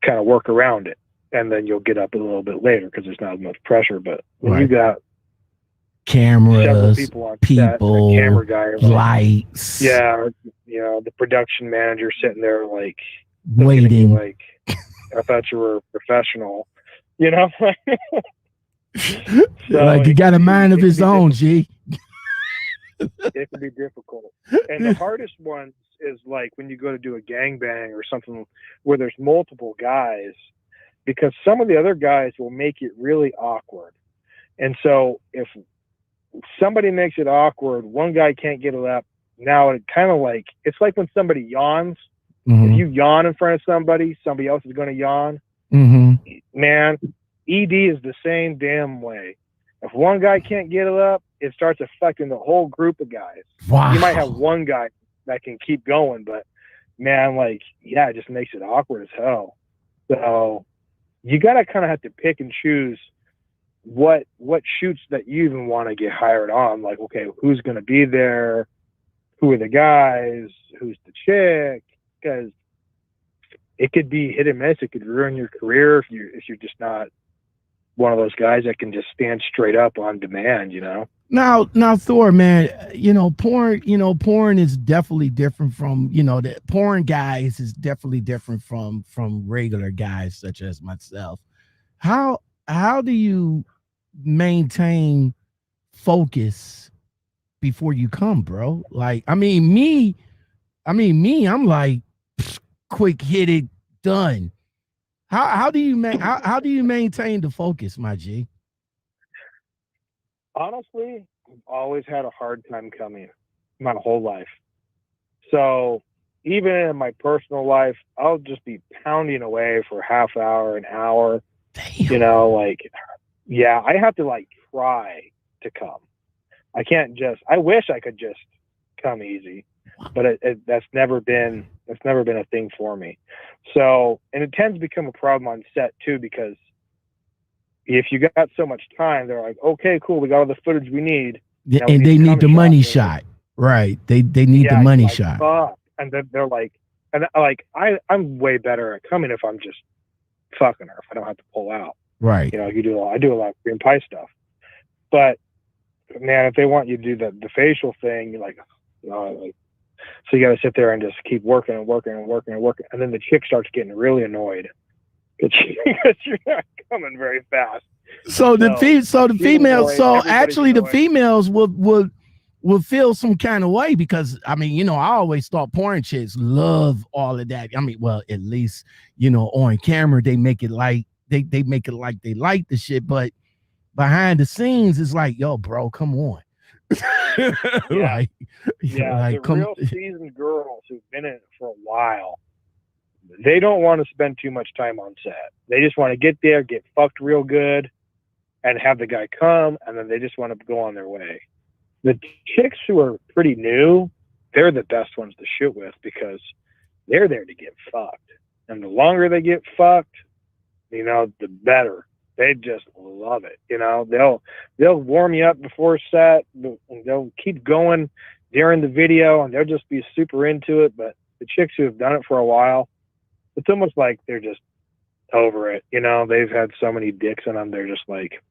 kind of work around it, and then you'll get up a little bit later because there's not as much pressure. But when you got cameras, people on people, set, a camera guy, lights, the production manager sitting there like waiting, like, I thought you were a professional, So like he got a mind of his own, G. It can be difficult. And the hardest one is like when you go to do a gangbang or something where there's multiple guys, because some of the other guys will make it really awkward. And so if somebody makes it awkward, one guy can't get it up. Now it kind of like, it's like when somebody yawns. Mm-hmm. If you yawn in front of somebody else is going to yawn. Mm-hmm. Man, ED is the same damn way. If one guy can't get it up, it starts affecting the whole group of guys. Wow. You might have one guy that can keep going, but man, like, yeah, it just makes it awkward as hell. So you got to kind of have to pick and choose what shoots that you even want to get hired on. Like, okay, who's going to be there? Who are the guys? Who's the chick? Because it could be hit and miss. It could ruin your career if you're just not one of those guys that can just stand straight up on demand, Now, Thor, man, porn is definitely different from, the porn guys is definitely different from regular guys such as myself. How do you maintain focus before you come, bro? Like, I mean, me, I'm like, quick hit it, done. How do you maintain the focus, my G? Honestly, I've always had a hard time coming my whole life. So even in my personal life, I'll just be pounding away for a half hour, an hour. Damn. I have to like try to come. I can't I wish I could just come easy, but that's never been a thing for me. So, and it tends to become a problem on set too, because if you got so much time, they're like, okay, cool, we got all the footage we need. And they need the money shot. Right. They need the money shot. Fuck. And then they're like, I'm way better at coming if I'm just fucking her, if I don't have to pull out. Right. I do a lot of cream pie stuff. But man, if they want you to do the facial thing, you're like, so you got to sit there and just keep working and working and working and working. And then the chick starts getting really annoyed because you're not coming very fast. So the females, actually the females would feel some kind of way, because I always thought porn chicks love all of that. Well, at least, on camera, they make it like they make it like they like the shit, but behind the scenes, it's like, yo, bro, come on. The real seasoned girls who've been in it for a while, they don't want to spend too much time on set. They just want to get there, get fucked real good, and have the guy come, and then they just want to go on their way. The chicks who are pretty new, they're the best ones to shoot with, because they're there to get fucked. And the longer they get fucked, the better. They just love it. They'll warm you up before set, and they'll keep going during the video, and they'll just be super into it. But the chicks who have done it for a while, it's almost like they're just over it. They've had so many dicks in them. They're just like,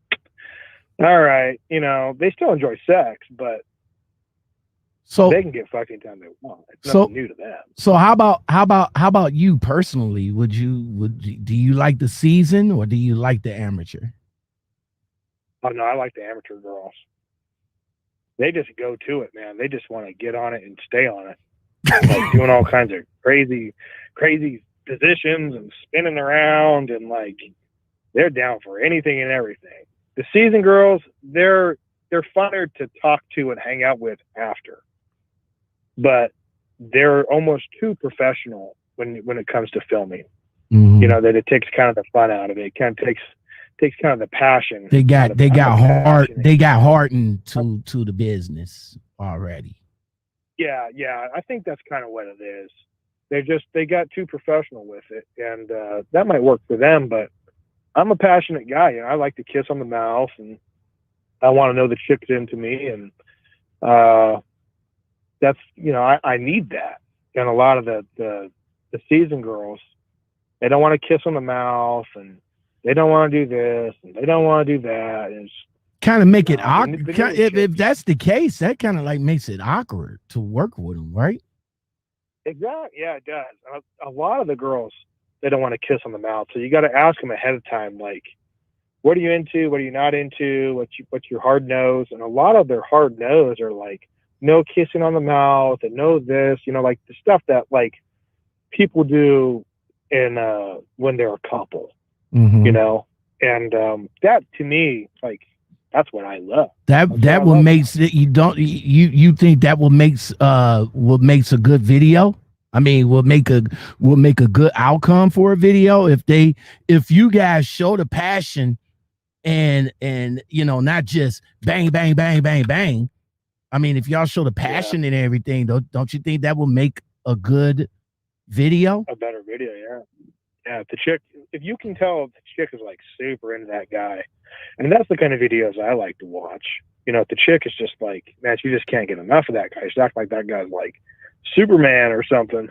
All right, you know, they still enjoy sex, but So they can get fucked anytime they want. It's So- nothing new to them. so how about you personally? Do you like the season or do you like the amateur? Oh no, I like the amateur girls. They just go to it, man. They just want to get on it and stay on it, like doing all kinds of crazy positions and spinning around, and like they're down for anything and everything. The season girls, they're funner to talk to and hang out with after, but they're almost too professional when it comes to filming. Mhm. You know, that it takes kind of the fun out of it. It kind of takes kind of the passion. They got hardened to the business already. Yeah, I think that's kind of what it is. They got too professional with it, and that might work for them. But I'm a passionate guy, and I like to kiss on the mouth, and I want to know the chick's into me, and that's, you know, I need that. And a lot of the season girls, they don't want to kiss on the mouth, and they don't want to do this, and they don't want to do that. And Kind of make it the awkward. new If chicks. that's the case, that kind of like makes it awkward to work with them, right? Exactly. Yeah, it does. A lot of the girls, they don't want to kiss on the mouth, so you got to ask them ahead of time, like, what are you into? What are you not into? What's your hard nose? And a lot of their hard nose are like no kissing on the mouth and no this, you know, like the stuff that like people do in when they're a couple, Mhm. you know. And that to me, like, that's what I love. That That's what I will love makes it, you think that will makes a good video? I mean, will make a good outcome for a video if you guys show the passion and you know, not just bang bang bang bang bang. I mean, if y'all show the passion and everything, don't you think that will make a good video? A better video, yeah. Yeah, the chick, if you can tell the chick is like super into that guy, and that's the kind of videos I like to watch. You know, if the chick is just like, man, she just can't get enough of that guy. She's acting like that guy's like Superman or something.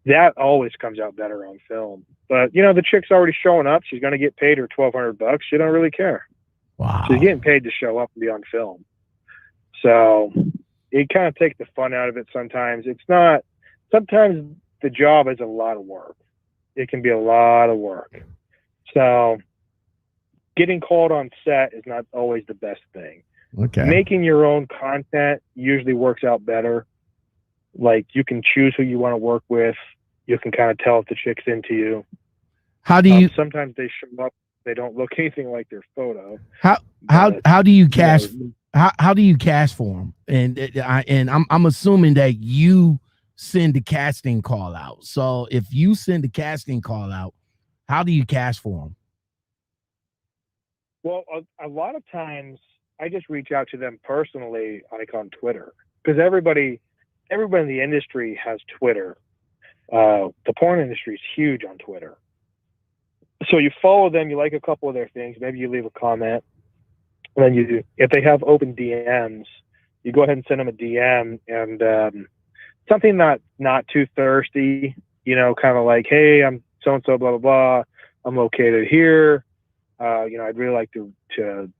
That always comes out better on film. But you know, the chick's already showing up. She's going to get paid her $1,200. She don't really care. Wow. She's getting paid to show up and be on film. So it kind of takes the fun out of it sometimes. It's not, sometimes the job is a lot of work. It can be a lot of work. So getting called on set is not always the best thing. Okay. Making your own content usually works out better. Like, you can choose who you want to work with. You can kind of tell if the chick's into you. How do you sometimes they show up, they don't look anything like their photo. how do you cast how do you cast for them? And I'm assuming that you send the casting call out. So if you send the casting call out, how do you cast for them? Well, a lot of times I just reach out to them personally, like on Twitter, because everybody in the industry has Twitter. The porn industry is huge on Twitter. So you follow them, you like a couple of their things, maybe you leave a comment, and then if they have open DMs, you go ahead and send them a DM, and something not too thirsty, you know, kind of like, hey, I'm so and so, blah blah blah, I'm located here. You know, I'd really like to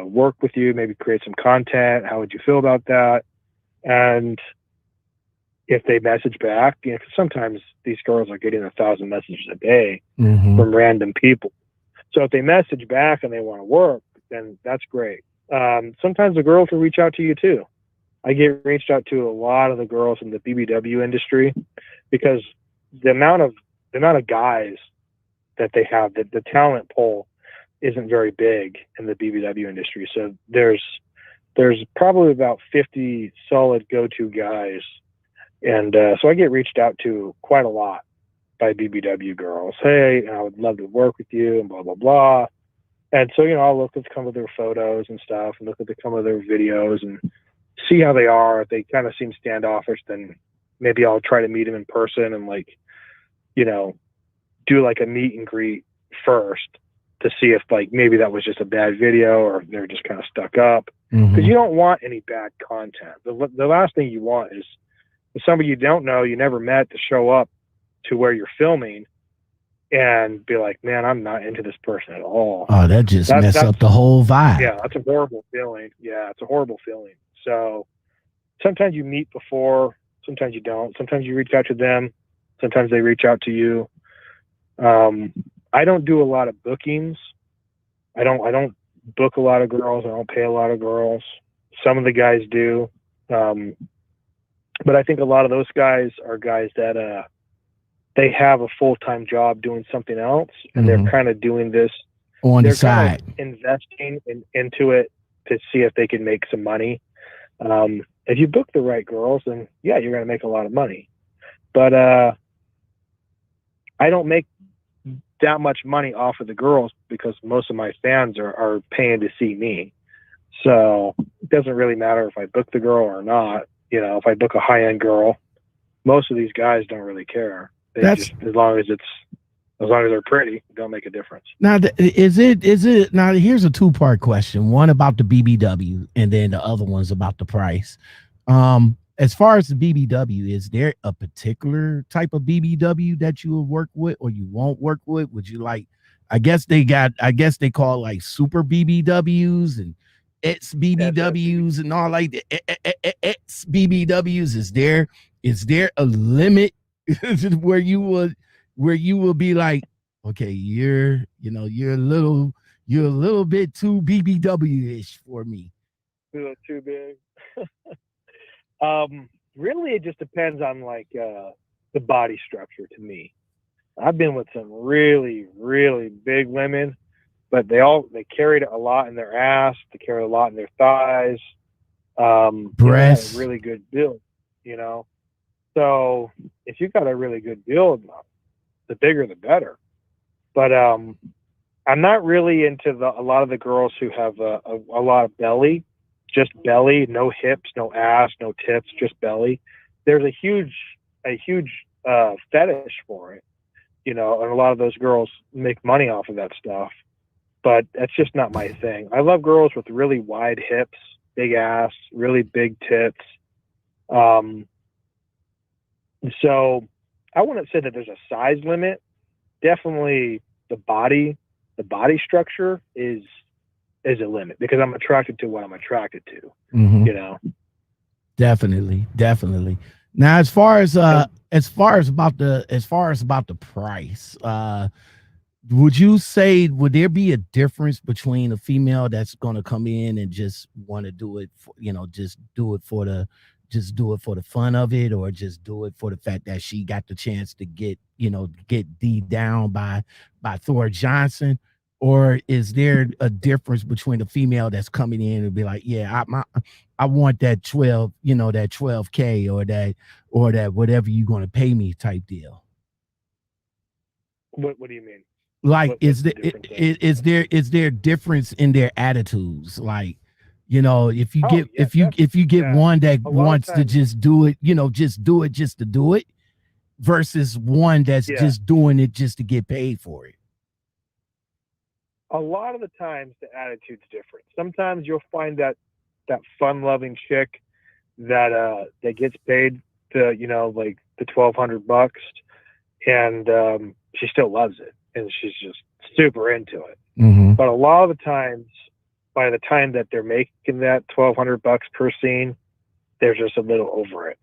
work with you, maybe create some content. How would you feel about that? And if they message back, you know, 'cause sometimes these girls are getting 1,000 messages a day from random people. So if they message back and they want to work, then that's great. Sometimes the girls will reach out to you too. I get reached out to a lot of the girls in the BBW industry because the amount of guys that they have, the talent pool isn't very big in the BBW industry. So there's probably about 50 solid go-to guys. And so I get reached out to quite a lot by BBW girls. Hey, I would love to work with you and blah, blah, blah. And so, you know, I'll look at some of their photos and stuff and look at some of their videos and see how they are. If they kind of seem standoffish, then maybe I'll try to meet them in person and, like, you know, do like a meet and greet first to see if, like, maybe that was just a bad video or if they're just kind of stuck up. Because you don't want any bad content. The last thing you want is somebody you don't know, you never met, to show up to where you're filming and be like, man, I'm not into this person at all. Oh, that just mess up the whole vibe. Yeah, that's a horrible feeling. Yeah, it's a horrible feeling. So sometimes you meet before, sometimes you don't. Sometimes you reach out to them, sometimes they reach out to you. I don't do a lot of bookings. I don't book a lot of girls. I don't pay a lot of girls. Some of the guys do. But I think a lot of those guys are guys that they have a full-time job doing something else, and they're kind of doing this on the side, investing into it to see if they can make some money. If you book the right girls, then yeah, you're going to make a lot of money. But I don't make that much money off of the girls because most of my fans are paying to see me. So it doesn't really matter if I book the girl or not. You know, if I book a high-end girl, most of these guys don't really care. As long as they're pretty, don't make a difference. Now, is it now? Here's a two-part question: one about the BBW, and then the other one's about the price. As far as the BBW, is there a particular type of BBW that you will work with or you won't work with? Would you like? I guess they call like super BBWs and X BBWs and all like the X BBWs. Is there a limit where you will be like, okay, you're a little bit too BBW-ish for me. Too big. Really, it just depends on like the body structure to me. I've been with some really, really big women, but they carried a lot in their ass. They carried a lot in their thighs. Breasts. Really good build, you know. So if you got a really good build, the bigger the better. But I'm not really into a lot of the girls who have a lot of belly, just belly, no hips, no ass, no tits, just belly. There's a huge fetish for it, you know, and a lot of those girls make money off of that stuff. But that's just not my thing. I love girls with really wide hips, big ass, really big tits. So I wouldn't say that there's a size limit. Definitely the body structure is a limit because I'm attracted to what I'm attracted to. You know. Definitely. Now, as far as about the price, would you say would there be a difference between a female that's going to come in and just want to do it for, just do it for the fun of it, or just do it for the fact that she got the chance to get D down by Thor Johnson? Or is there a difference between a female that's coming in and be like, yeah, I want that 12, that 12K or that whatever you're going to pay me type deal? What do you mean? Like, is there a difference in their attitudes? Like, if you get one that wants to just do it, just to do it, versus one that's just doing it just to get paid for it. A lot of the times the attitude's different. Sometimes you'll find that fun-loving chick that gets paid the like the $1,200, and she still loves it, and she's just super into it. But a lot of the times, by the time that they're making that $1,200 per scene, they're just a little over it.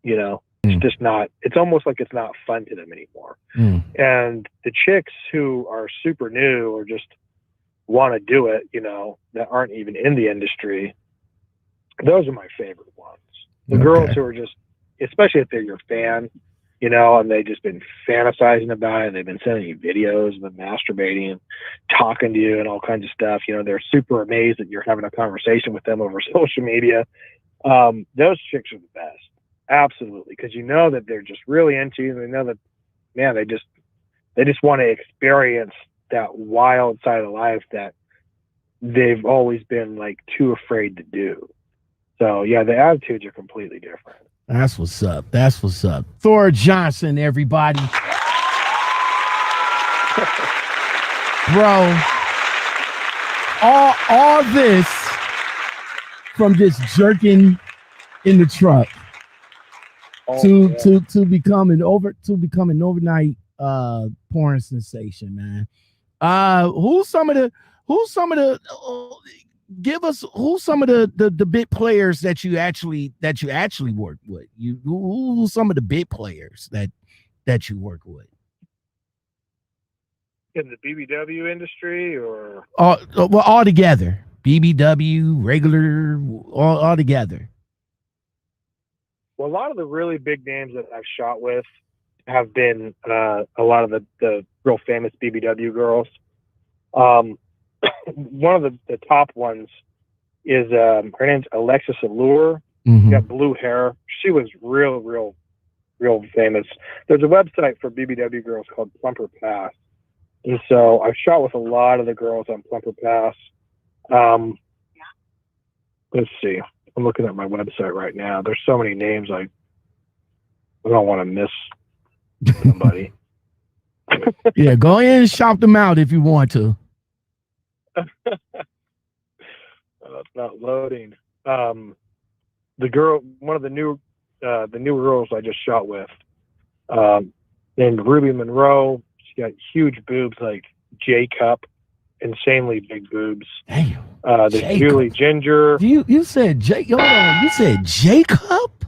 It's just not. It's almost like it's not fun to them anymore. And the chicks who are super new or just want to do it, that aren't even in the industry, those are my favorite ones. The girls who are just, especially if they're your fan, and they've just been fantasizing about it, they've been sending you videos of them masturbating and talking to you and all kinds of stuff. They're super amazed that you're having a conversation with them over social media. Those chicks are the best. Absolutely. Because that they're just really into you. They know that, man, they just want to experience that wild side of life that they've always been like too afraid to do. So yeah, the attitudes are completely different. That's what's up. Thor Johnson, everybody. Bro, all this from just jerking in the truck to becoming overnight porn sensation, man. Who's some of the give us who's some of the big players that you actually work with? Who's some of the big players that you work with? In the BBW industry, or Well, all together. BBW, regular, all together. well, a lot of the really big names that I've shot with have been a lot of the real famous BBW girls. One of the top ones is her name's Alexis Allure. Mm-hmm. She got blue hair. She was real famous. There's a website for BBW girls called Plumper Pass. And so I've shot with a lot of the girls on Plumper Pass. Let's see. I'm looking at my website right now. There's so many names I don't want to miss somebody. Yeah, go ahead and shout them out if you want to. It's not loading. The girl, one of the new girls I just shot with, named Ruby Monroe. She got huge boobs like J Cup, insanely big boobs. Damn. There's Julie Ginger. You said J. You said Jacob.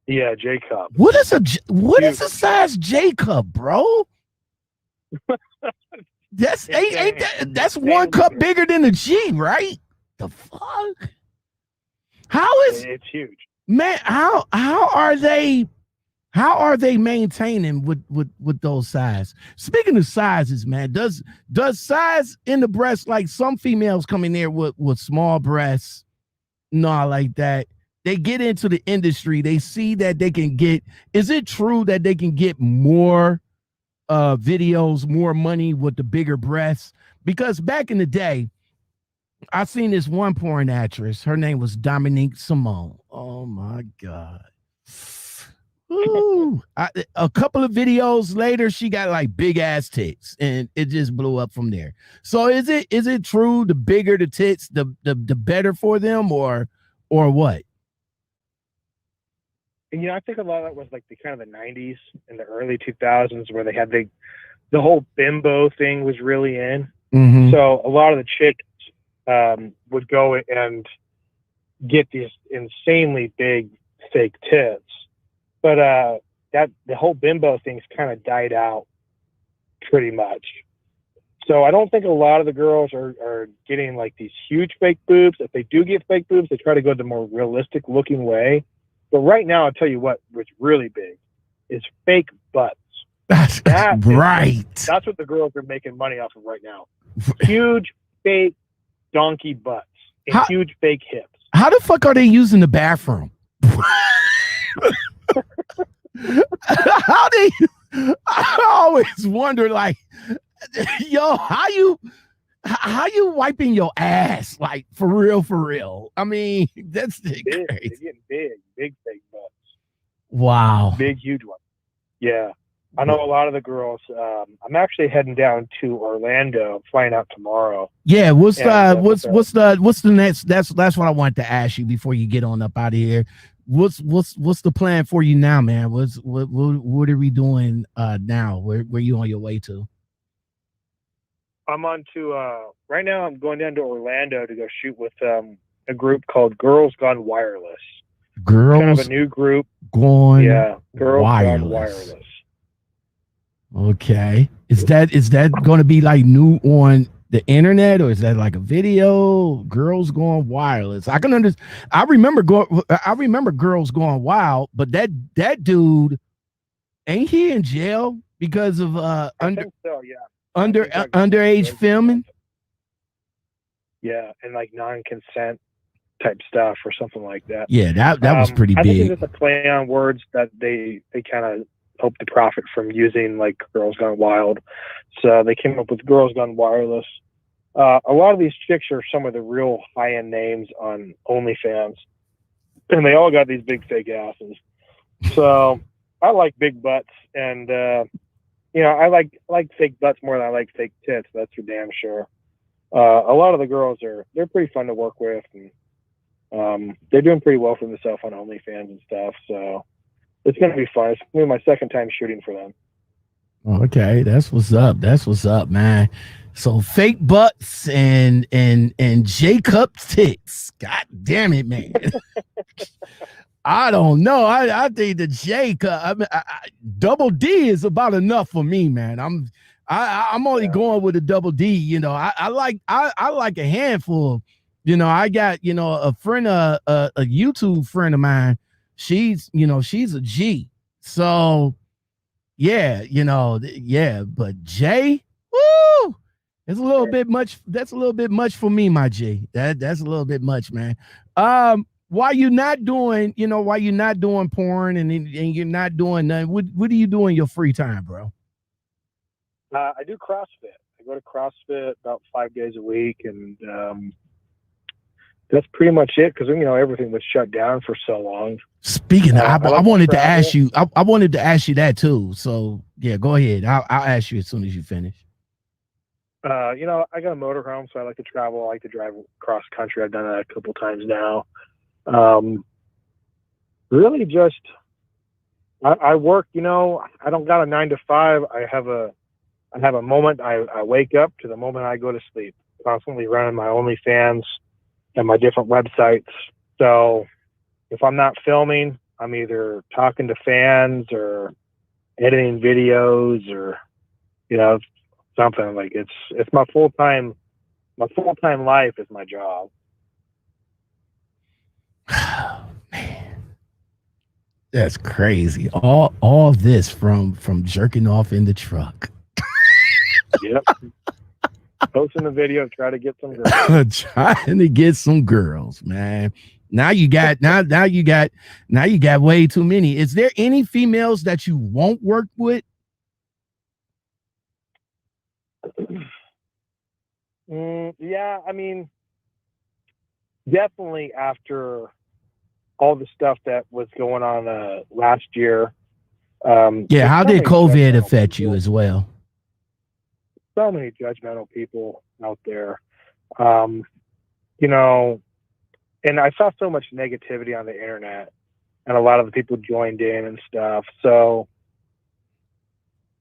Yeah, J Cup. What is a size J cup, bro? That's that's 1 cup bigger than a G, right? The fuck? How is it's huge, man? How are they maintaining with those size? Speaking of sizes, man, does size in the breast, like some females come in there with small breasts, not like that. They get into the industry, they see that they can get. Is it true that they can get more videos, more money with the bigger breasts? Because back in the day, I seen this one porn actress. Her name was Dominique Simone. Oh my God. Ooh. A couple of videos later, she got like big ass tits, and it just blew up from there. So is it true the bigger the tits, the better for them, or what? and I think a lot of that was like the kind of the 90s and the early 2000s, where they had the whole bimbo thing was really in. Mm-hmm. So a lot of the chicks would go and get these insanely big fake tits, but that the whole bimbo thing's kind of died out pretty much. So I don't think a lot of the girls are getting like these huge fake boobs. If they do get fake boobs, they try to go the more realistic looking way. But right now, I'll tell you what's really big is fake butts. That's right. That's what the girls are making money off of right now. Huge fake donkey butts and huge fake hips. How the fuck are they using the bathroom? I always wonder, like, yo, how you wiping your ass, like, for real? I mean, that's crazy. They're getting big fake butts. Wow. Big, huge ones. Yeah. I know a lot of the girls. I'm actually heading down to Orlando, flying out tomorrow. Yeah, what's the next? That's what I wanted to ask you before you get on up out of here. What's the plan for you now, man? What are we doing now? Where you on your way to? I'm on to right now. I'm going down to Orlando to go shoot with a group called Girls Gone Wireless. Girls, kind of a new group. Girls Gone Wireless. Okay, is that going to be like new on the internet, or is that like a video? Girls Going Wireless. I can understand. I remember Girls Going Wild, but that dude, ain't he in jail because of underage filming? Yeah, and like non-consent type stuff or something like that. Yeah, that was pretty big. I think it's just a play on words that they kind of hope to profit from using, like Girls Gone Wild. So they came up with Girls Gone Wireless. A lot of these chicks are some of the real high-end names on OnlyFans, and they all got these big fake asses. So I like big butts, and I like fake butts more than I like fake tits. That's for damn sure. A lot of the girls they're pretty fun to work with, and they're doing pretty well for themselves on OnlyFans and stuff. So it's going to be fun. It's going to be my second time shooting for them. Okay, that's what's up. That's what's up, man. So fake butts and Jacob tits. God damn it, man. I don't know. I think the Jacob, double D is about enough for me, man. I'm only going with a double D. You know, I like a handful. You know, I got a friend, a YouTube friend of mine. She's a G. So yeah, but J, woo, it's a little bit much. That's a little bit much for me, my G. That's a little bit much, man. Why you not doing, why you not doing porn and you're not doing nothing? What do you do in your free time, bro? I do CrossFit. I go to CrossFit about 5 days a week, and that's pretty much it because everything was shut down for so long. Speaking, I wanted to ask you. I wanted to ask you that too. So yeah, go ahead. I'll ask you as soon as you finish. I got a motorhome, so I like to travel. I like to drive cross country. I've done that a couple times now. Really, just I work. I don't got a 9 to 5. I have a moment. I wake up to the moment I go to sleep. Constantly running my OnlyFans and my different websites. So if I'm not filming, I'm either talking to fans or editing videos or, something. Like it's my full-time life is my job. Man, that's crazy. All this from jerking off in the truck. Yep. Posting the video, try to get some girls. Trying to get some girls, man. Now you got way too many. Is there any females that you won't work with? Yeah, I mean, definitely after all the stuff that was going on last year. Yeah, how did COVID affect you as well? So many judgmental people out there, and I saw so much negativity on the internet, and a lot of the people joined in and stuff. So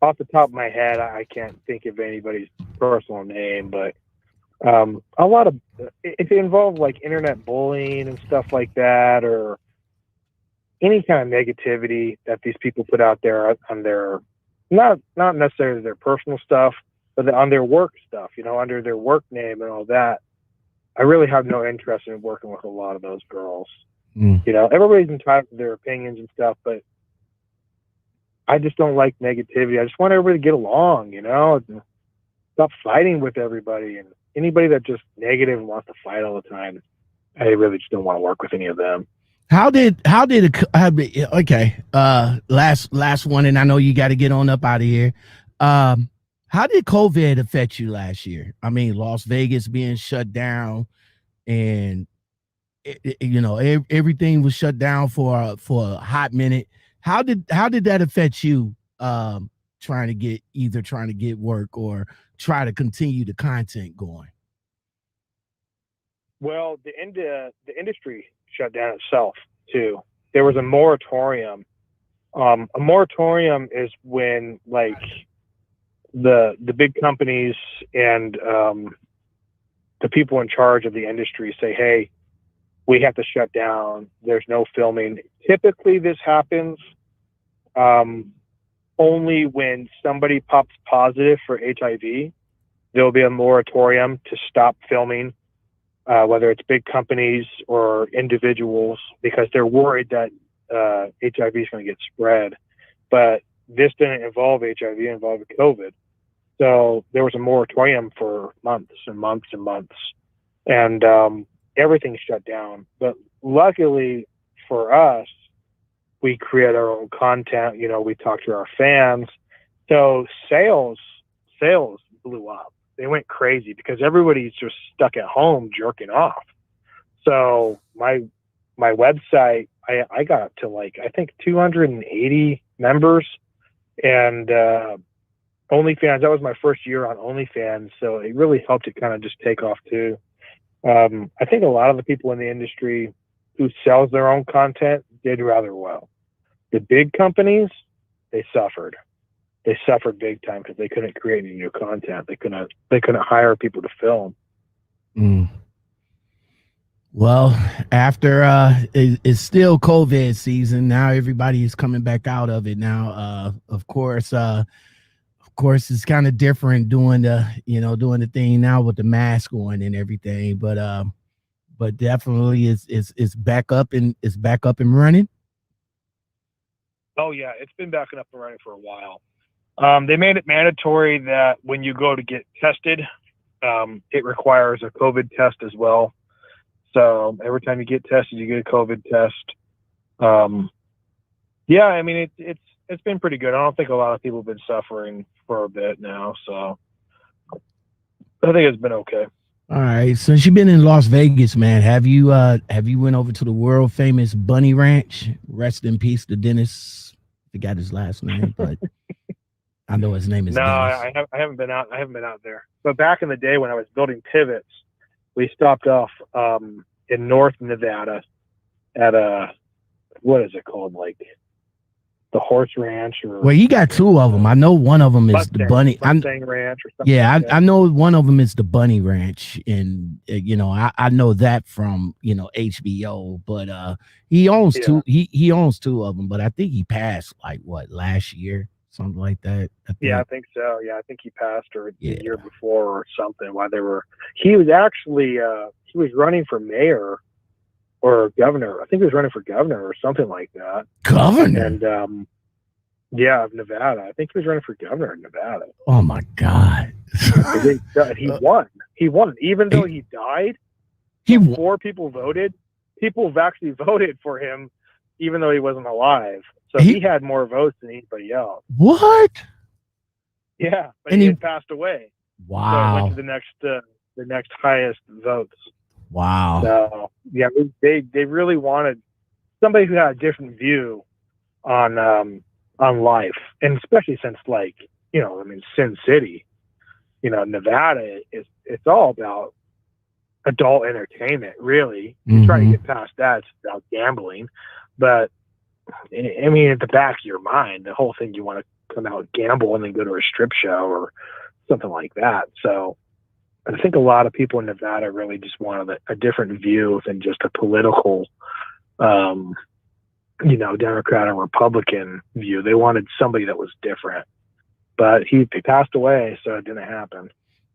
off the top of my head, I can't think of anybody's personal name, but a lot of if it involved like internet bullying and stuff like that, or any kind of negativity that these people put out there on their not necessarily their personal stuff, but on their work stuff, under their work name and all that. I really have no interest in working with a lot of those girls. Everybody's entitled to their opinions and stuff, but I just don't like negativity. I just want everybody to get along, and stop fighting with everybody. And anybody that just negative and wants to fight all the time, I really just don't want to work with any of them. Okay. Last one, and I know you got to get on up out of here. How did COVID affect you last year? I mean, Las Vegas being shut down, and everything was shut down for a hot minute. How did that affect you? Trying to get work or try to continue the content going. Well, the industry shut down itself too. There was a moratorium. A moratorium is when like the big companies and the people in charge of the industry say, hey, we have to shut down. There's no filming. Typically this happens only when somebody pops positive for HIV. There'll be a moratorium to stop filming, whether it's big companies or individuals, because they're worried that HIV is going to get spread. But this didn't involve HIV, it involved COVID. So there was a moratorium for months and months and months, and everything shut down. But luckily for us, we create our own content. We talk to our fans. So sales blew up. They went crazy because everybody's just stuck at home jerking off. So my website, I got up to like, I think 280 members, and OnlyFans, that was my first year on OnlyFans. So it really helped it kind of just take off too. I think a lot of the people in the industry who sells their own content did rather well. The big companies, they suffered. they suffered big time because they couldn't create any new content. They couldn't hire people to film. Mm. Well, after it's still COVID season now, everybody is coming back out of it now. Of course, it's kind of different doing the thing now with the mask on and everything, but definitely it's back up and running. Oh yeah, it's been backing up and running for a while. They made it mandatory that when you go to get tested, it requires a COVID test as well. So every time you get tested, you get a COVID test. Yeah, I mean it's been pretty good. I don't think a lot of people have been suffering for a bit now, so I think it's been okay. All right, since you've been in Las Vegas, man, have you went over to the world famous Bunny Ranch? Rest in peace to Dennis. I forgot his last name, but I know his name is Dennis. I haven't been out. I haven't been out there. But back in the day when I was building pivots, we stopped off in North Nevada at what is it called, like the Horse Ranch or? Well, you got two of them. I know one of them is the Bunny Mustang Ranch or something. Yeah, like I know one of them is the Bunny Ranch, and I know that from HBO. But he owns two. He owns two of them. But I think he passed like last year, something like that. I think so. Yeah, I think he passed or the year before or something. While he was actually he was running for mayor or governor. I think he was running for governor or something like that. Governor. And of Nevada. I think he was running for governor in Nevada. Oh my God. He won. He won. Even though he died, before people voted, people have actually voted for him, even though he wasn't alive. So he had more votes than anybody else. What? Yeah, but he had passed away. Wow. So it went to the next highest votes. Wow. So yeah, they really wanted somebody who had a different view on life, and especially since Sin City, Nevada it's all about adult entertainment. Really, you try to get past that, it's about gambling. But I mean, at the back of your mind, the whole thing, you want to come out, gamble, and then go to a strip show or something like that. So I think a lot of people in Nevada really just wanted a different view than just a political, Democrat and Republican view. They wanted somebody that was different. But he passed away, so it didn't happen.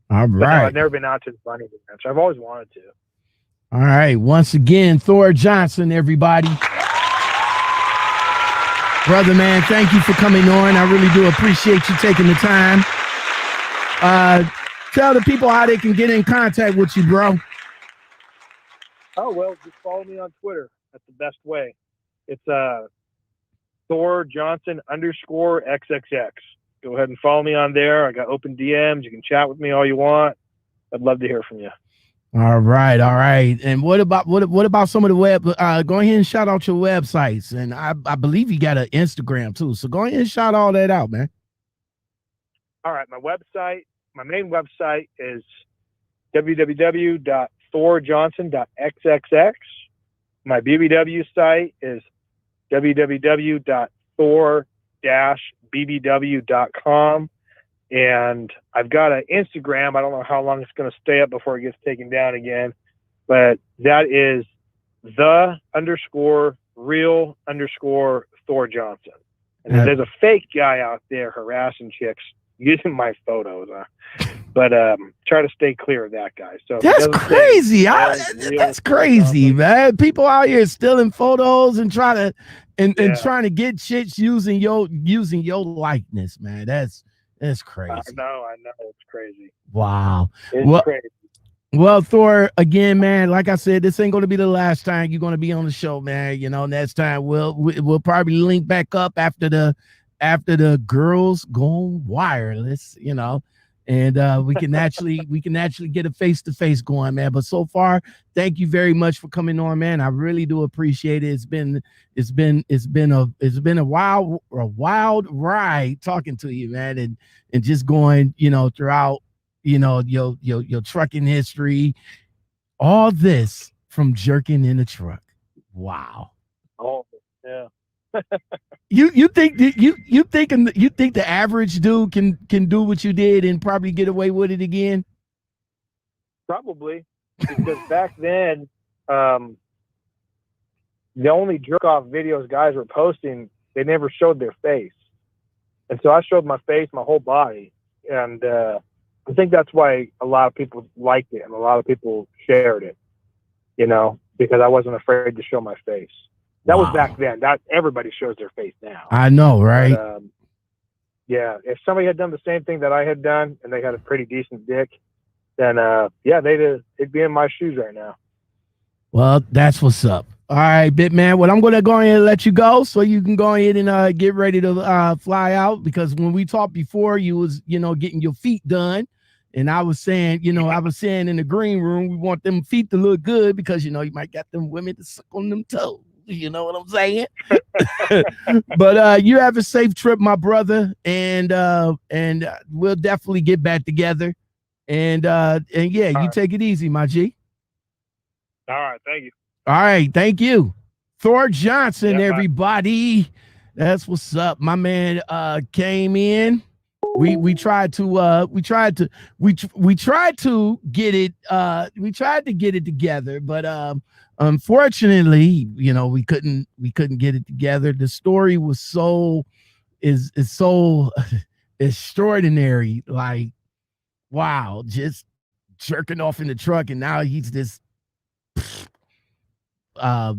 All right. But no, I've never been out to the Bunny Ranch. I've always wanted to. All right. Once again, Thor Johnson, everybody. Brother, man, thank you for coming on. I really do appreciate you taking the time. Tell the people how they can get in contact with you, bro. Oh, well, just follow me on Twitter. That's the best way. It's Thor Johnson _XXX. Go ahead and follow me on there. I got open DMs. You can chat with me all you want. I'd love to hear from you. All right. And what about some of the web? Go ahead and shout out your websites. And I believe you got an Instagram too. So go ahead and shout all that out, man. All right. My main website is www.thorjohnson.xxx. My BBW site is www.thor-bbw.com. And I've got an Instagram. I don't know how long it's going to stay up before it gets taken down again, but that is _real_Thor Johnson. And there's a fake guy out there harassing chicks using my photos. But try to stay clear of that guy. So that's crazy. That's crazy, man. People out here stealing photos and trying to get chicks using your likeness, man. That's crazy. I know. It's crazy. Wow. It's crazy. Well, Thor, again, man, like I said, this ain't going to be the last time you're going to be on the show, man. Next time we'll probably link back up after the girls go wireless, and we can actually get a face-to-face going, man. But so far, thank you very much for coming on, man. I really do appreciate it. It's been a wild ride talking to you, man, and just going, throughout, your trucking history, all this from jerking in a truck. Wow. Oh, yeah. You think that you think the average dude can do what you did and probably get away with it again? Probably, because back then, the only jerk off videos guys were posting, they never showed their face, and so I showed my face, my whole body, and I think that's why a lot of people liked it and a lot of people shared it. You know, because I wasn't afraid to show my face. That was back then. That everybody shows their face now. I know, right? But, yeah, if somebody had done the same thing that I had done and they had a pretty decent dick, then they'd be in my shoes right now. Well, that's what's up. All right, bit man. Well, I'm gonna go ahead and let you go so you can go ahead and get ready to fly out, because when we talked before, you was getting your feet done. And I was saying, in the green room, we want them feet to look good because, you might get them women to suck on them toes. You know what I'm saying? But you have a safe trip, my brother. And we'll definitely get back together. And yeah, you take it easy, my G. All right. Thank you. All right. Thank you. Thor Johnson, everybody. That's what's up. My man came in. We tried to get it together, but unfortunately, we couldn't get it together. The story was so extraordinary, like, wow, just jerking off in the truck, and now he's this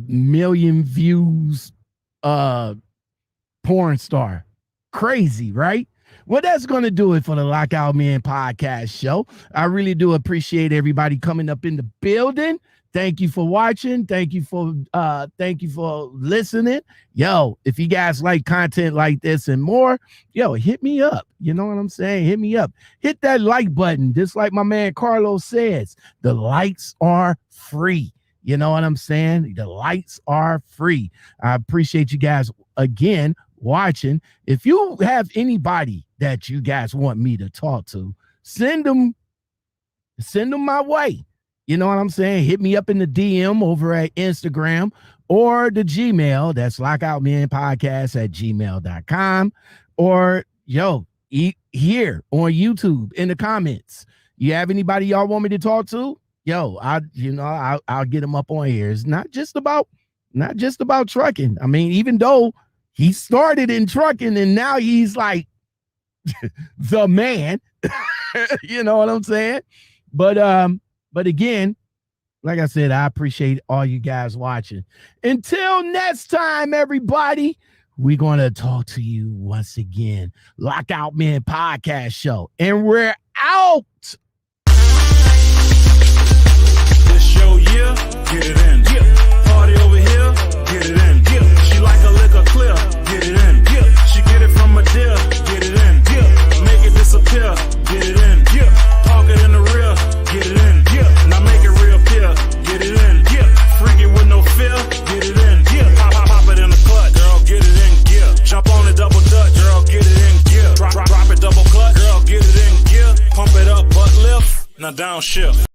million views porn star. Crazy, right? Well, that's going to do it for the Lockoutmen podcast show. I really do appreciate everybody coming up in the building. Thank you for watching. Thank you for listening. Yo, if you guys like content like this and more, hit me up. You know what I'm saying? Hit me up. Hit that like button. Just like my man Carlos says, the lights are free. You know what I'm saying? The lights are free. I appreciate you guys again watching. If you have anybody that you guys want me to talk to, send them my way. You know what I'm saying? Hit me up in the DM over at Instagram or the Gmail. That's lockoutmenpodcast@gmail.com. Or here on YouTube in the comments. You have anybody y'all want me to talk to? I'll get them up on here. It's not just about trucking. I mean, even though he started in trucking and now he's like the man, you know what I'm saying? But again, like I said, I appreciate all you guys watching. Until next time, everybody, we're going to talk to you once again. Lockoutmen podcast show. And we're out. This show, get it in. Party over here, get it in. She like a liquor clear, get it in. She get it from a deal, get it in. Make it disappear, get it in. Park it in the rear, get it in. Now make it reappear, get it in. Freaky with no fear, get it in. Pop it in the clutch, girl, get it in gear. Jump on it, double dutch, girl, get it in gear. Drop it, double clutch, girl, get it in gear. Pump it up, butt lift, now downshift.